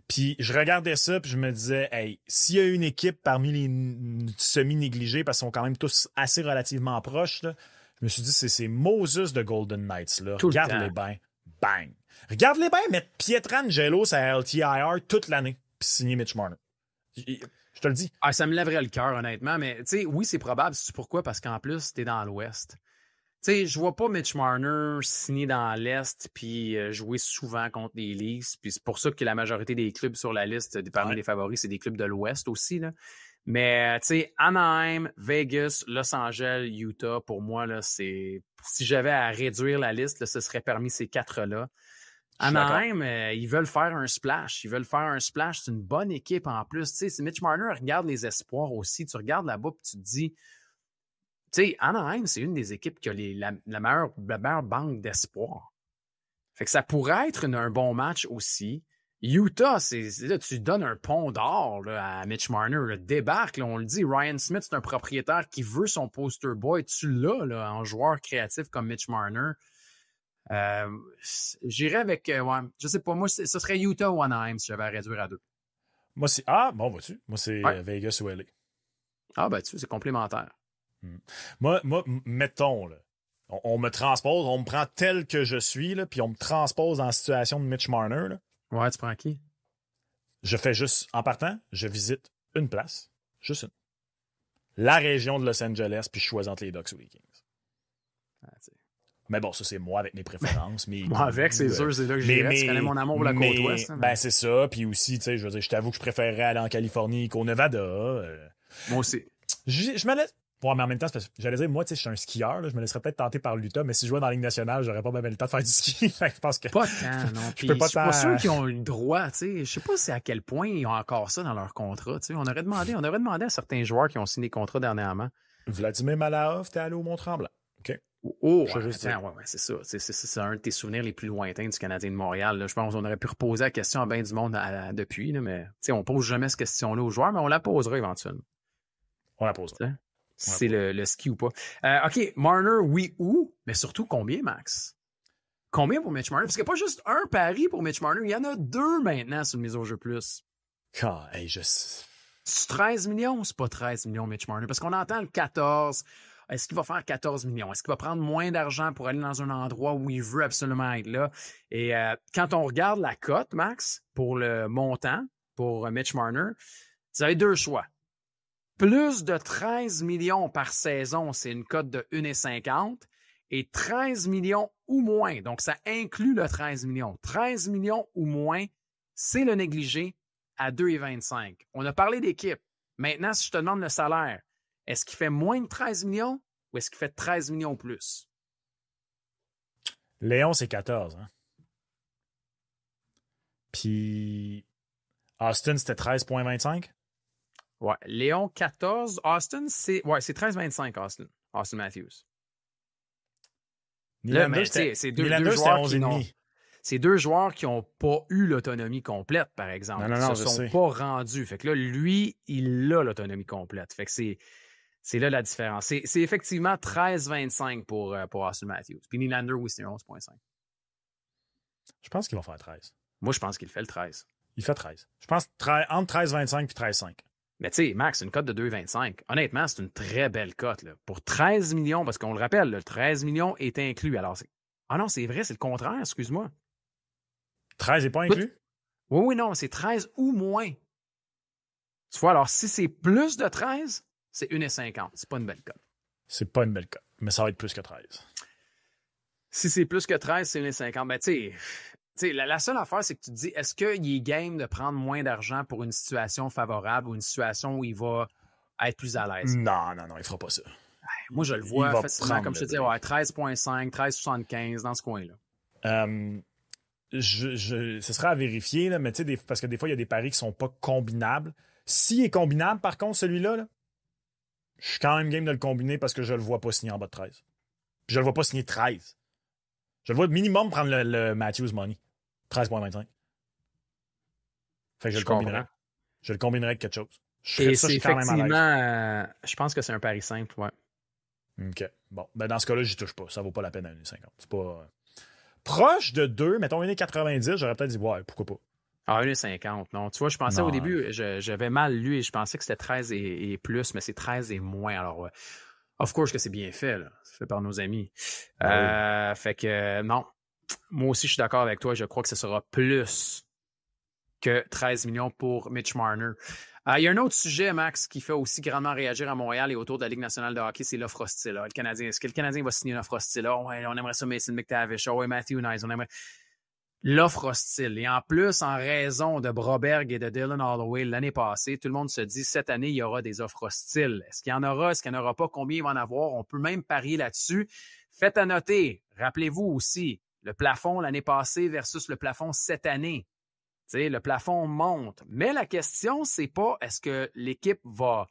Puis je regardais ça, puis je me disais, hey, s'il y a une équipe parmi les semi-négligés, parce qu'ils sont quand même tous assez relativement proches, là, je me suis dit, c'est ces Moses de Golden Knights, là. Regarde-les bien. Bang! Regarde-les bien mettre Pietrangelo à LTIR toute l'année, puis signer Mitch Marner. Je te le dis. Ça me lèverait le cœur, honnêtement, mais tu sais, oui, c'est probable. C'est pourquoi? Parce qu'en plus, t'es dans l'Ouest. Tu sais, je vois pas Mitch Marner signer dans l'Est puis jouer souvent contre les Leafs. Puis c'est pour ça que la majorité des clubs sur la liste parmi les favoris, c'est des clubs de l'Ouest aussi, là. Mais, tu sais, Anaheim, Vegas, Los Angeles, Utah, pour moi, là, c'est... Si j'avais à réduire la liste, là, ce serait parmi ces 4-là. Anaheim, ils veulent faire un splash. C'est une bonne équipe en plus. Tu sais, si Mitch Marner regarde les espoirs aussi, tu regardes là-bas et tu te dis... Tu sais, Anaheim, c'est une des équipes qui a la meilleure banque d'espoir. Fait que ça pourrait être un bon match aussi. Utah, là, tu donnes un pont d'or là, à Mitch Marner. Là, débarque, là, on le dit. Ryan Smith, c'est un propriétaire qui veut son poster boy. Tu l'as là, en joueur créatif comme Mitch Marner. J'irais avec... je sais pas, moi, ce serait Utah ou Anaheim si j'avais à réduire à 2. Moi, c'est... bon, vois-tu? Moi, c'est Vegas ou LA. C'est complémentaire. Moi, mettons, là, on me transpose, on me prend tel que je suis, là, puis on me transpose dans la situation de Mitch Marner. Là. Ouais, tu prends qui? Je fais juste, en partant, je visite une place, juste une. La région de Los Angeles, puis je choisis entre les Ducks ou les Kings. Mais bon, ça, c'est moi avec mes préférences. Moi, avec, c'est sûr, c'est là que j'irais. Tu connais mon amour pour la côte ouest. Ben, c'est ça. Puis aussi, tu sais, je veux dire, je t'avoue que je préférerais aller en Californie qu'au Nevada. Moi aussi. Je me laisse... Ouais, mais en même temps, j'allais dire, moi, tu sais, je suis un skieur, là, je me laisserais peut-être tenter par l'Utah, mais si je jouais dans la Ligue nationale, j'aurais pas même le temps de faire du ski. Fait que je pense que... Pas tant, non. Je suis pas sûr qu'ils ont le droit, tu sais. Je sais pas c'est à quel point ils ont encore ça dans leur contrat, tu sais. On devrait demander à certains joueurs qui ont signé des contrats dernièrement. Vladimir Malahov, t'es allé au Mont-Tremblant. OK. C'est ça. C'est un de tes souvenirs les plus lointains du Canadien de Montréal. Là. Je pense qu'on aurait pu reposer la question à bien du monde depuis, là, mais tu sais, on pose jamais cette question-là aux joueurs, mais on la posera éventuellement. On la posera. T'sais? C'est le ski ou pas. OK, Marner, oui ou, mais surtout combien, Max? Combien pour Mitch Marner? Parce qu'il n'y a pas juste un pari pour Mitch Marner, il y en a 2 maintenant sur le mise au jeu plus. Hey, C'est 13 millions ou c'est pas 13 millions, Mitch Marner? Parce qu'on entend le 14. Est-ce qu'il va faire 14 millions? Est-ce qu'il va prendre moins d'argent pour aller dans un endroit où il veut absolument être là? Et quand on regarde la cote, Max, pour le montant, pour Mitch Marner, vous avez deux choix. Plus de 13 millions par saison, c'est une cote de 1,50 et 13 millions ou moins. Donc, ça inclut le 13 millions. 13 millions ou moins, c'est le négligé à 2,25. On a parlé d'équipe. Maintenant, si je te demande le salaire, est-ce qu'il fait moins de 13 millions ou est-ce qu'il fait 13 millions plus? Léon, c'est 14. Hein? Puis Austin, c'était 13,25? Ouais. Léon, 14. Austin, c'est 13,25, Austin Matthews. Nylander, c'est deux joueurs qui n'ont... C'est deux joueurs qui n'ont pas eu l'autonomie complète, par exemple. Non, Ils se sont pas rendus. Fait que là, lui, il a l'autonomie complète. Fait que c'est là la différence. C'est effectivement 13,25 pour Austin Matthews. Puis Nylander, oui, c'est 11,5. Je pense qu'il va faire 13. Moi, je pense qu'il fait le 13. Il fait 13. Je pense entre 13,25 et 13,5. Mais tu sais, Max, une cote de 2,25. Honnêtement, c'est une très belle cote. Pour 13 millions, parce qu'on le rappelle, le 13 millions est inclus. Alors, ah non, c'est vrai, c'est le contraire, excuse-moi. 13 n'est pas inclus? Oui, non, c'est 13 ou moins. Tu vois, alors si c'est plus de 13, c'est 1,50. C'est pas une belle cote. C'est pas une belle cote, mais ça va être plus que 13. Si c'est plus que 13, c'est 1,50. Ben, tu sais, la seule affaire, c'est que tu te dis, est-ce qu'il est game de prendre moins d'argent pour une situation favorable ou une situation où il va être plus à l'aise? Non, il fera pas ça. Moi, je le vois facilement, comme je te dis, 13,5, 13,75 dans ce coin-là. Ce sera à vérifier, là, mais parce que des fois, il y a des paris qui sont pas combinables. S'il est combinable, par contre, celui-là, là, je suis quand même game de le combiner parce que je le vois pas signer en bas de 13. Puis je le vois pas signer 13. Je le vois minimum prendre le Matthews Money. 13,25. Fait que je le combinerai. Je le combinerai avec quelque chose. Et c'est effectivement, je pense que c'est un pari simple, ouais. OK. Bon, ben dans ce cas-là, j'y touche pas. Ça vaut pas la peine à 1,50. C'est pas... Proche de 2, mettons 1,90, j'aurais peut-être dit, ouais, pourquoi pas. Ah, 1,50, non. Tu vois, je pensais au début, j'avais mal lu et je pensais que c'était 13 et plus, mais c'est 13 et moins. Alors, of course que c'est bien fait, là. C'est fait par nos amis. Oui. Fait que, non. Moi aussi, je suis d'accord avec toi. Je crois que ce sera plus que 13 millions pour Mitch Marner. Il y a un autre sujet, Max, qui fait aussi grandement réagir à Montréal et autour de la Ligue nationale de hockey, c'est l'offre hostile. Le Canadien, est-ce que le Canadien va signer une offre hostile? Oh, ouais, on aimerait ça Mason McTavish. Oh, ouais, Matthew Knies. On aimerait... L'offre hostile. Et en plus, en raison de Broberg et de Dylan Holloway l'année passée, tout le monde se dit, cette année, il y aura des offres hostiles. Est-ce qu'il y en aura? Est-ce qu'il n'y en aura pas? Combien il va en avoir? On peut même parier là-dessus. Faites à noter. Rappelez-vous aussi, le plafond l'année passée versus le plafond cette année. T'sais, le plafond monte. Mais la question, c'est pas est-ce que l'équipe va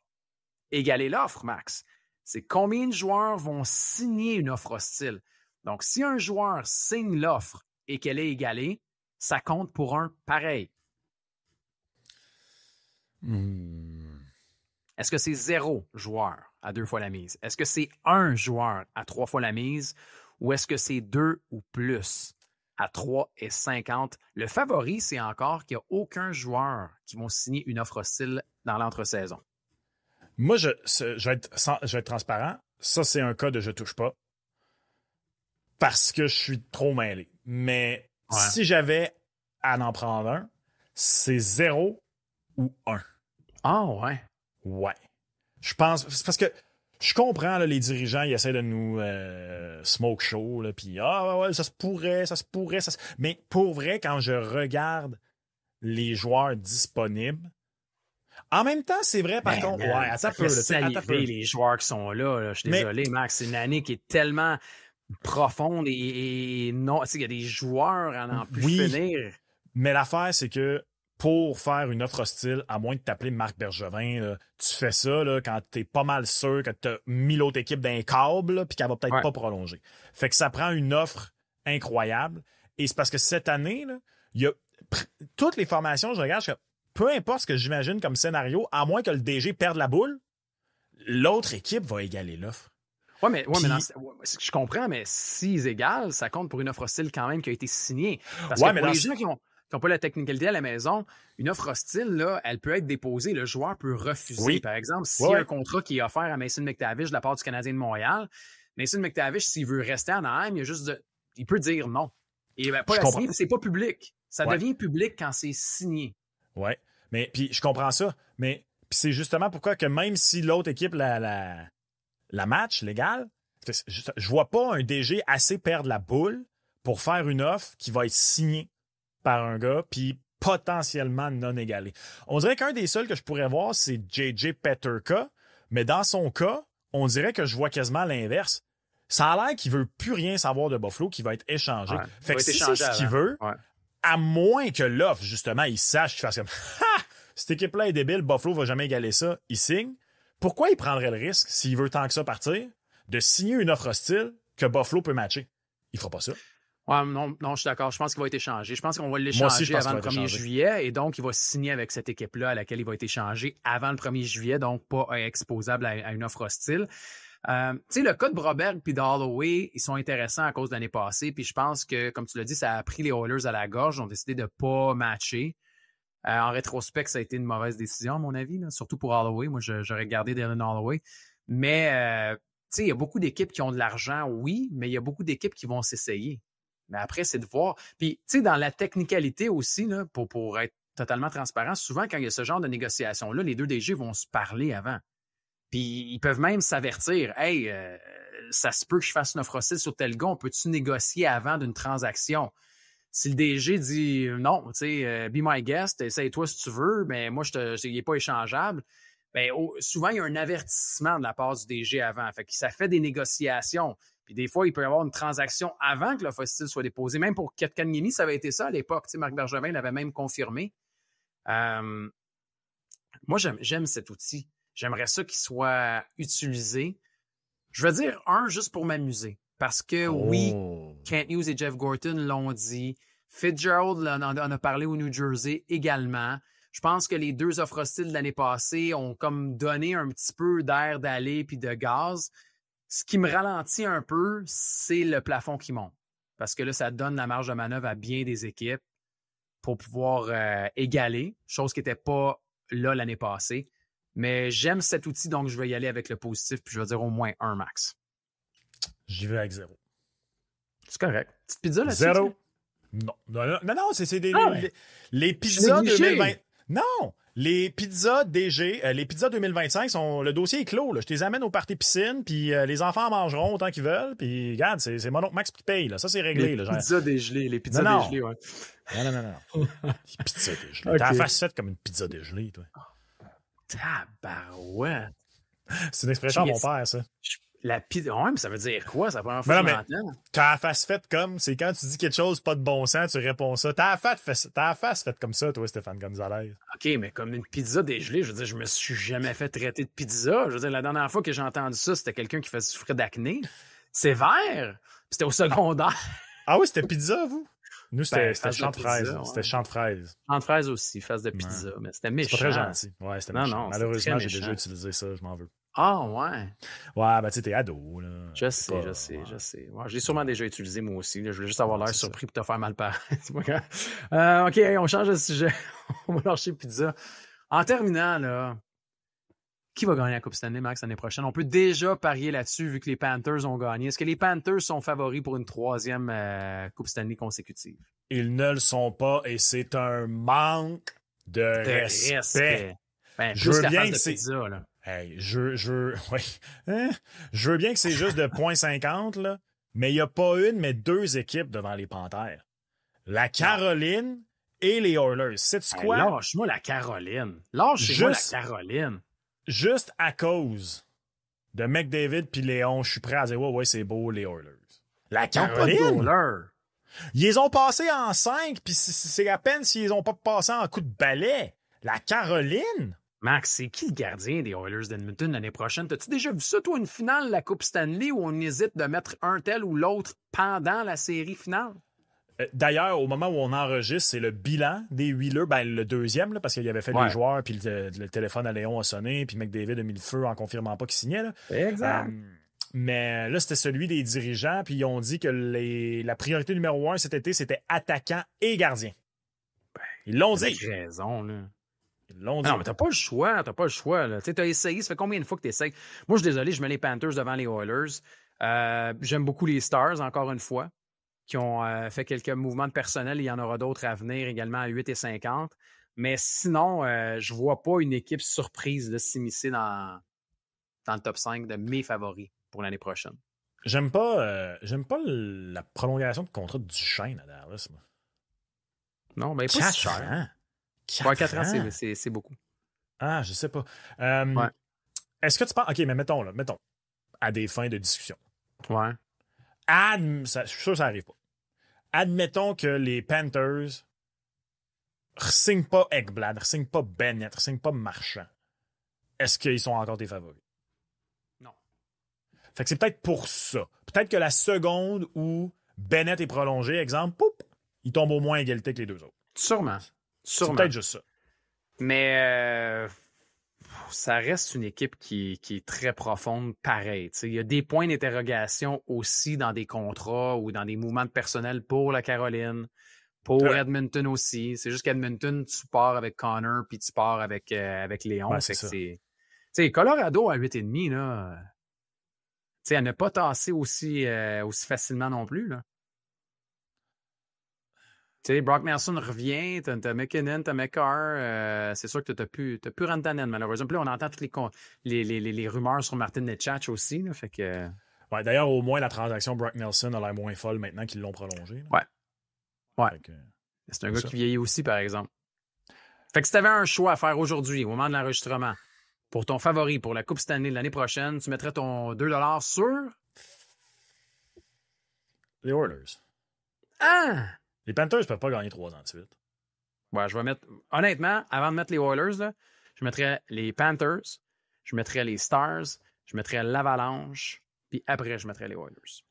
égaler l'offre, Max. C'est combien de joueurs vont signer une offre hostile. Donc, si un joueur signe l'offre et qu'elle est égalée, ça compte pour un pareil. Est-ce que c'est 0 joueur à 2 fois la mise? Est-ce que c'est 1 joueur à 3 fois la mise? Ou est-ce que c'est 2 ou plus à 3,50? Le favori, c'est encore qu'il n'y a aucun joueur qui va signer une offre hostile dans l'entre-saison. Moi, je vais être transparent. Ça, c'est un cas de je touche pas. Parce que je suis trop mêlé. Mais si j'avais à en prendre un, c'est 0 ou 1. Ah ouais? Ouais. Je pense... C'est parce que je comprends, là, les dirigeants, ils essaient de nous smoke show, puis ouais, ça se pourrait. Mais pour vrai, quand je regarde les joueurs disponibles, en même temps, c'est vrai, par contre, attends un peu. Les joueurs qui sont là, je suis désolé, Max, c'est une année qui est tellement profonde et non, il y a des joueurs à n'en plus finir. Mais l'affaire, c'est que pour faire une offre hostile, à moins de t'appeler Marc Bergevin, là, tu fais ça là, quand t'es pas mal sûr que t'as mis l'autre équipe d'un câble puis qu'elle va peut-être pas prolonger. Fait que ça prend une offre incroyable. Et c'est parce que cette année, là, il y a toutes les formations, je regarde, peu importe ce que j'imagine comme scénario, à moins que le DG perde la boule, l'autre équipe va égaler l'offre. Oui, mais je comprends, mais s'ils égalent, ça compte pour une offre hostile quand même qui a été signée. Parce que pour les gens qui ont... n'ont pas la technicalité à la maison, une offre hostile, là, elle peut être déposée. Le joueur peut refuser. Oui. Par exemple, s'il y a un contrat qui est offert à Mason McTavish de la part du Canadien de Montréal, Mason McTavish, s'il veut rester à Anaheim, il peut dire non. Et pas la signer, c'est pas public. Ça devient public quand c'est signé. Oui, mais puis je comprends ça. Mais c'est justement pourquoi que même si l'autre équipe la match légale, je vois pas un DG assez perdre la boule pour faire une offre qui va être signée par un gars puis potentiellement non égalée. On dirait qu'un des seuls que je pourrais voir, c'est J.J. Peterka, mais dans son cas, on dirait que je vois quasiment l'inverse. Ça a l'air qu'il veut plus rien savoir de Buffalo, qui va être échangé. Ouais, fait que si c'est ce qu'il veut, à moins que l'offre, justement, il sache qu'il fasse comme « Ha! Cette équipe-là est débile, Buffalo va jamais égaler ça. » Il signe. Pourquoi il prendrait le risque, s'il veut tant que ça partir, de signer une offre hostile que Buffalo peut matcher? Il fera pas ça. Ouais, non, je suis d'accord. Je pense qu'il va être échangé. Je pense qu'on va l'échanger avant le 1er juillet. Et donc, il va signer avec cette équipe-là à laquelle il va être échangé avant le 1er juillet, donc pas exposable à une offre hostile. Tu sais, le cas de Broberg et d'Holloway, ils sont intéressants à cause de l'année passée. Puis je pense que, comme tu l'as dit, ça a pris les Oilers à la gorge. Ils ont décidé de ne pas matcher. En rétrospect, ça a été une mauvaise décision, à mon avis, là, surtout pour Holloway. Moi, j'aurais gardé Darren Holloway. Mais, tu sais, il y a beaucoup d'équipes qui ont de l'argent, oui, mais il y a beaucoup d'équipes qui vont s'essayer. Mais après, c'est de voir. Puis, tu sais, dans la technicalité aussi, là, pour être totalement transparent, souvent, quand il y a ce genre de négociation-là, les deux DG vont se parler avant. Puis, ils peuvent même s'avertir. « Hey, ça se peut que je fasse une offre hostile sur tel gars. On peut-tu négocier avant d'une transaction? » Si le DG dit « Non, tu sais, be my guest, essaye-toi si tu veux, mais moi, il n'est pas échangeable. » Ben, souvent, il y a un avertissement de la part du DG avant. Fait que ça fait des négociations. Puis des fois, il peut y avoir une transaction avant que l'offre hostile soit déposée. Même pour Kotkaniemi, ça avait été ça à l'époque. Tu sais, Marc Bergevin l'avait même confirmé. Moi, j'aime cet outil. J'aimerais ça qu'il soit utilisé. Je veux dire, juste pour m'amuser. Parce que oui, Kent Hughes et Jeff Gorton l'ont dit. Fitzgerald en a parlé au New Jersey également. Je pense que les deux offres hostiles de l'année passée ont comme donné un petit peu d'air d'aller puis de gaz. Ce qui me ralentit un peu, c'est le plafond qui monte. Parce que là, ça donne la marge de manœuvre à bien des équipes pour pouvoir égaler, chose qui n'était pas là l'année passée. Mais j'aime cet outil, donc je vais y aller avec le positif, puis je vais dire au moins 1 max. J'y vais avec 0. C'est correct. Petite pizza là-dessus? 0. Non, c'est les pizzas 2020. Non! Les pizzas DG, les pizzas 2025, le dossier est clos. Là. Je te les amène au party piscine, puis les enfants en mangeront autant qu'ils veulent. Puis regarde, c'est mon oncle Max qui paye. Là. Ça, c'est réglé. Les pizzas dégelées. Les pizzas dégelées, ouais. Non. Les pizzas dégelées. Okay. T'as la face faite comme une pizza dégelée, toi. Tabarouette. C'est une expression à mon père, ça. La pizza. Ouais, mais ça veut dire quoi? Ça prend fois que je m'entends. T'as la face faite comme, c'est quand tu dis quelque chose pas de bon sens, tu réponds ça. T'as la face faite comme ça, toi, Stéphane Gonzalez. OK, mais comme une pizza dégelée, je veux dire, je me suis jamais fait traiter de pizza. Je veux dire, la dernière fois que j'ai entendu ça, c'était quelqu'un qui souffrait d'acné. C'est vert. C'était au secondaire. Ah oui, c'était pizza, vous? Nous, c'était champ de fraises. Ouais. C'était champ de fraises. Champ de fraises aussi, face de pizza. Ouais. Mais c'était méchant. C'est pas très gentil. Ouais, c'était méchant. Non, malheureusement, j'ai déjà utilisé ça, je m'en veux. Ah, ouais. Ouais, ben tu sais, t'es ado, là. Je sais. Ouais, je l'ai sûrement déjà utilisé, moi aussi. Là. Je voulais juste avoir l'air surpris pour te faire mal paraître. OK, on change de sujet. On va lâcher pizza. En terminant, là, qui va gagner la Coupe Stanley, Max, l'année prochaine? On peut déjà parier là-dessus, vu que les Panthers ont gagné. Est-ce que les Panthers sont favoris pour une 3e Coupe Stanley consécutive? Ils ne le sont pas, et c'est un manque de respect. Ben, je veux bien que c'est pizza, là. Hey, oui. Je veux bien que c'est juste de 0.50, là, mais il n'y a pas une, mais 2 équipes devant les Panthers. La Caroline et les Oilers. Sais-tu quoi? Lâche-moi la Caroline. Lâche-moi la Caroline. Juste à cause de McDavid puis Léon, je suis prêt à dire ouais, c'est beau, les Oilers. La Caroline? Ils les ont passés en 5, puis c'est à peine s'ils les ont pas passés en coup de balai. La Caroline? Max, c'est qui le gardien des Oilers d'Edmonton l'année prochaine? T'as-tu déjà vu ça, toi, une finale de la Coupe Stanley où on hésite de mettre un tel ou l'autre pendant la série finale? D'ailleurs, au moment où on enregistre, c'est le bilan des Wheelers, ben le 2e, là, parce qu'il avait fait les joueurs, puis le téléphone à Léon a sonné, puis McDavid a mis le feu en confirmant pas qu'il signait. Là. Exact. Mais là, c'était celui des dirigeants, puis ils ont dit que la priorité numéro 1 cet été, c'était attaquant et gardien. Ils l'ont dit. Avec raison, là. Ils l'ont dit. Non, mais t'as pas le choix. Là. Tu sais, t'as essayé. Ça fait combien de fois que t'essayes? Moi, je suis désolé, je mets les Panthers devant les Oilers. J'aime beaucoup les Stars, encore une fois, qui ont fait quelques mouvements de personnel. Il y en aura d'autres à venir également à 8,50. Mais sinon, je vois pas une équipe surprise de s'immiscer dans le top 5 de mes favoris pour l'année prochaine. J'aime pas la prolongation de contrat de Duchesne à Dallas. Moi. Non, mais pas si cher. 4 ans, c'est beaucoup. Ah, je sais pas. Ouais. Est-ce que tu penses... OK, mais mettons, à des fins de discussion. Ouais. Je suis sûr que ça n'arrive pas. Admettons que les Panthers ne-signent pas Ekblad, ne-signent pas Bennett, ne-signent pas Marchand. Est-ce qu'ils sont encore tes favoris? Non. Fait que c'est peut-être pour ça. Peut-être que la seconde où Bennett est prolongé, exemple, poup, il tombe au moins à égalité que les deux autres. Sûrement. C'est peut-être juste ça. Mais ça reste une équipe qui est très profonde, pareil. Il y a des points d'interrogation aussi dans des contrats ou dans des mouvements de personnel pour la Caroline, pour Edmonton aussi. C'est juste qu'Edmonton, tu pars avec Connor puis tu pars avec Léon. Ouais, c'est Colorado à 8,5, là. À ne pas tasser aussi facilement non plus, là. Brock Nelson revient, t'as McKinnon, t'as McCarr, c'est sûr que t'as plus Rantanen, malheureusement. Puis là, on entend toutes les rumeurs sur Martin Necas aussi, là, fait que... Ouais, d'ailleurs, au moins, la transaction Brock Nelson a l'air moins folle maintenant qu'ils l'ont prolongé. Ouais. C'est un gars qui vieillit aussi, par exemple. Fait que si t'avais un choix à faire aujourd'hui, au moment de l'enregistrement, pour ton favori, pour la Coupe Stanley de l'année prochaine, tu mettrais ton 2$ sur... Les Oilers. Ah! Les Panthers ne peuvent pas gagner 3 ans de suite. Ouais, je vais mettre... Honnêtement, avant de mettre les Oilers, là, je mettrais les Panthers, je mettrais les Stars, je mettrais l'Avalanche, puis après, je mettrais les Oilers.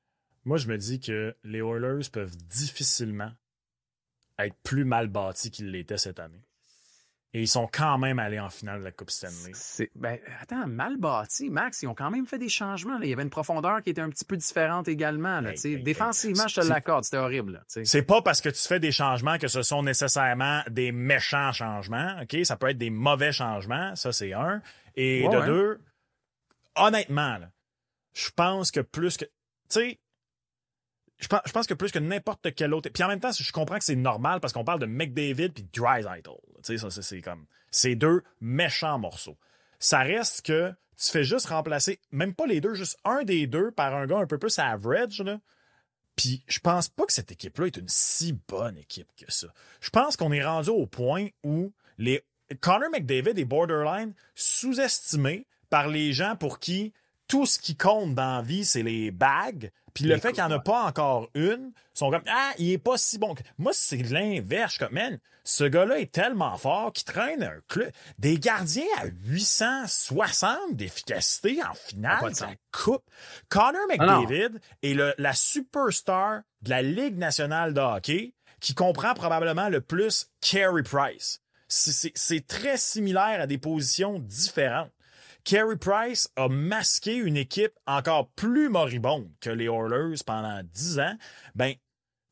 Moi, je me dis que les Oilers peuvent difficilement être plus mal bâtis qu'ils l'étaient cette année. Et ils sont quand même allés en finale de la Coupe Stanley. Attends, mal bâti, Max, ils ont quand même fait des changements. Là. Il y avait une profondeur qui était un petit peu différente également. Là, défensivement, je te l'accorde, c'était horrible. Là, c'est pas parce que tu fais des changements que ce sont nécessairement des méchants changements. OK? Ça peut être des mauvais changements, ça c'est un. Et deux, honnêtement, là, je pense que plus que... Tu sais, je pense que plus que n'importe quel autre... Puis en même temps, je comprends que c'est normal parce qu'on parle de McDavid puis Draisaitl. Tu sais, ça, c'est comme... C'est deux méchants morceaux. Ça reste que tu fais juste remplacer, même pas les deux, juste un des deux par un gars un peu plus average, là. Puis je pense pas que cette équipe-là est une si bonne équipe que ça. Je pense qu'on est rendu au point où les Connor McDavid est borderline sous-estimé par les gens pour qui tout ce qui compte dans la vie, c'est les bagues. Puis le fait qu'il n'y en a pas encore une, ils sont comme « Ah, il est pas si bon. » Moi, c'est l'inverse. Je suis comme « Man, ce gars-là est tellement fort qu'il traîne un club. Des gardiens à 860 d'efficacité en finale de la Coupe. » Connor McDavid est la superstar de la Ligue nationale de hockey qui comprend probablement le plus Carey Price. C'est très similaire à des positions différentes. Carey Price a masqué une équipe encore plus moribonde que les Oilers pendant 10 ans. Ben,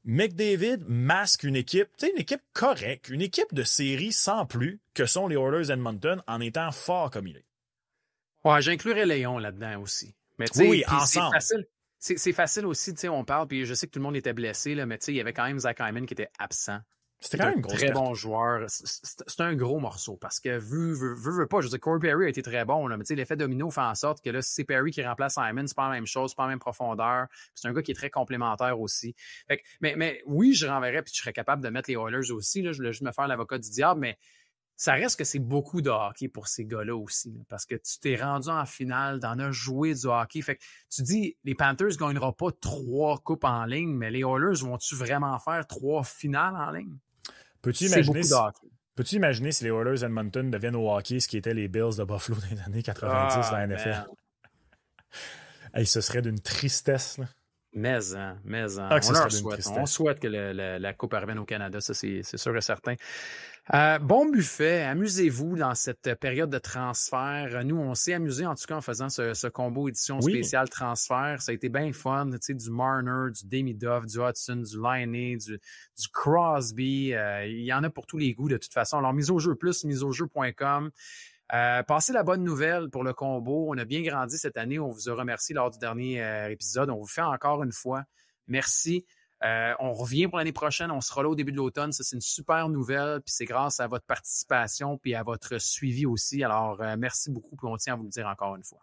McDavid masque une équipe, tu sais, une équipe correcte, une équipe de série sans plus que sont les Oilers Edmonton en étant fort comme il est. Ouais, j'inclurais Léon là-dedans aussi. Mais oui, ensemble. C'est facile aussi, tu sais, on parle, puis je sais que tout le monde était blessé, là, mais tu sais, il y avait quand même Zach Hyman qui était absent. C'était quand même un très bon joueur. C'est un gros morceau parce que veux pas. Je veux dire, Corey Perry a été très bon, là, mais tu sais, l'effet domino fait en sorte que là, si c'est Perry qui remplace Hyman, c'est pas la même chose, c'est pas la même profondeur. C'est un gars qui est très complémentaire aussi. Fait que, mais oui, je renverrais puis je serais capable de mettre les Oilers aussi. Là, je voulais juste me faire l'avocat du diable, mais ça reste que c'est beaucoup de hockey pour ces gars-là aussi. Là, parce que tu t'es rendu en finale, t'en as joué du hockey. Fait que tu dis, les Panthers ne gagneront pas 3 coupes en ligne, mais les Oilers vont-tu vraiment faire 3 finales en ligne? Peux-tu imaginer si les Oilers Edmonton deviennent au hockey ce qui était les Bills de Buffalo dans les années 90 dans la NFL? Hey, ce serait d'une tristesse. Là. Mais Ah, on leur souhaite. On souhaite que la Coupe revienne au Canada, ça c'est sûr et certain. Bon buffet, amusez-vous dans cette période de transfert. Nous, on s'est amusé en tout cas en faisant ce combo édition spéciale transfert. Ça a été bien fun, tu sais, du Marner, du Demidov, du Hudson, du Laine, du Crosby. Il y en a pour tous les goûts de toute façon. Alors, mise au jeu plus, miseaujeu.com. Passez la bonne nouvelle pour le combo. On a bien grandi cette année. On vous a remercié lors du dernier épisode. On vous fait encore une fois merci. On revient pour l'année prochaine. On sera là au début de l'automne. Ça, c'est une super nouvelle. Puis c'est grâce à votre participation puis à votre suivi aussi. Alors, merci beaucoup. Puis on tient à vous le dire encore une fois.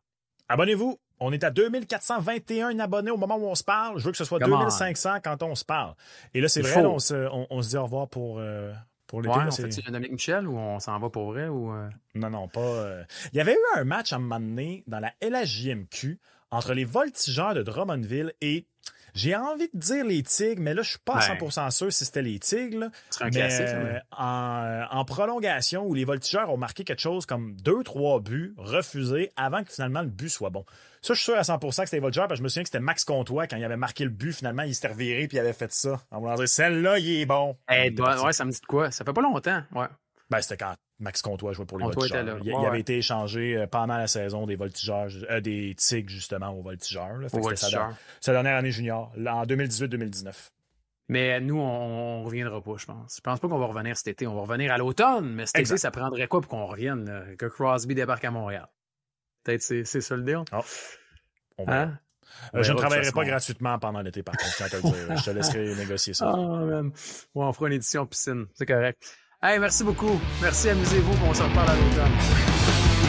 Abonnez-vous. On est à 2421 abonnés au moment où on se parle. Je veux que ce soit 2500 quand on se parle. Et là, c'est vrai, on se dit au revoir pour l'été. Ouais, on fait-tu Dominique Michel ou on s'en va pour vrai? Ou Non, pas... Il y avait eu un match à un moment donné dans la LHJMQ entre les Voltigeurs de Drummondville et... J'ai envie de dire les Tigres, mais là, je suis pas à 100% sûr si c'était les Tigres. Là. C'est un classique. En prolongation, où les Voltigeurs ont marqué quelque chose comme 2-3 buts refusés avant que finalement le but soit bon. Ça, je suis sûr à 100% que c'était les Voltigeurs, parce que je me souviens que c'était Max Comtois, quand il avait marqué le but, finalement, il s'était reviré puis il avait fait ça. En voulant dire, celle-là, il est bon. Ouais, ça me dit de quoi? Ça fait pas longtemps, ouais. Ben, c'était quand Max Comtois jouait pour les Voltigeurs. Il avait été échangé pendant la saison des Voltigeurs, des Tigres, justement, aux Voltigeurs. Là. C'était sa dernière année junior, en 2018-2019. Mais nous, on reviendra pas, je pense. Je pense pas qu'on va revenir cet été. On va revenir à l'automne, mais cet été, ça prendrait quoi pour qu'on revienne, là, que Crosby débarque à Montréal? Peut-être c'est ça le deal? Oh. On verra. Hein? Je ne travaillerai pas gratuitement pendant l'été, par contre, je tiens à te le dire. Je te laisserai négocier ça. Man. Ouais, on fera une édition piscine. C'est correct. Hey, merci beaucoup. Merci, amusez-vous. On se reparle à l'automne.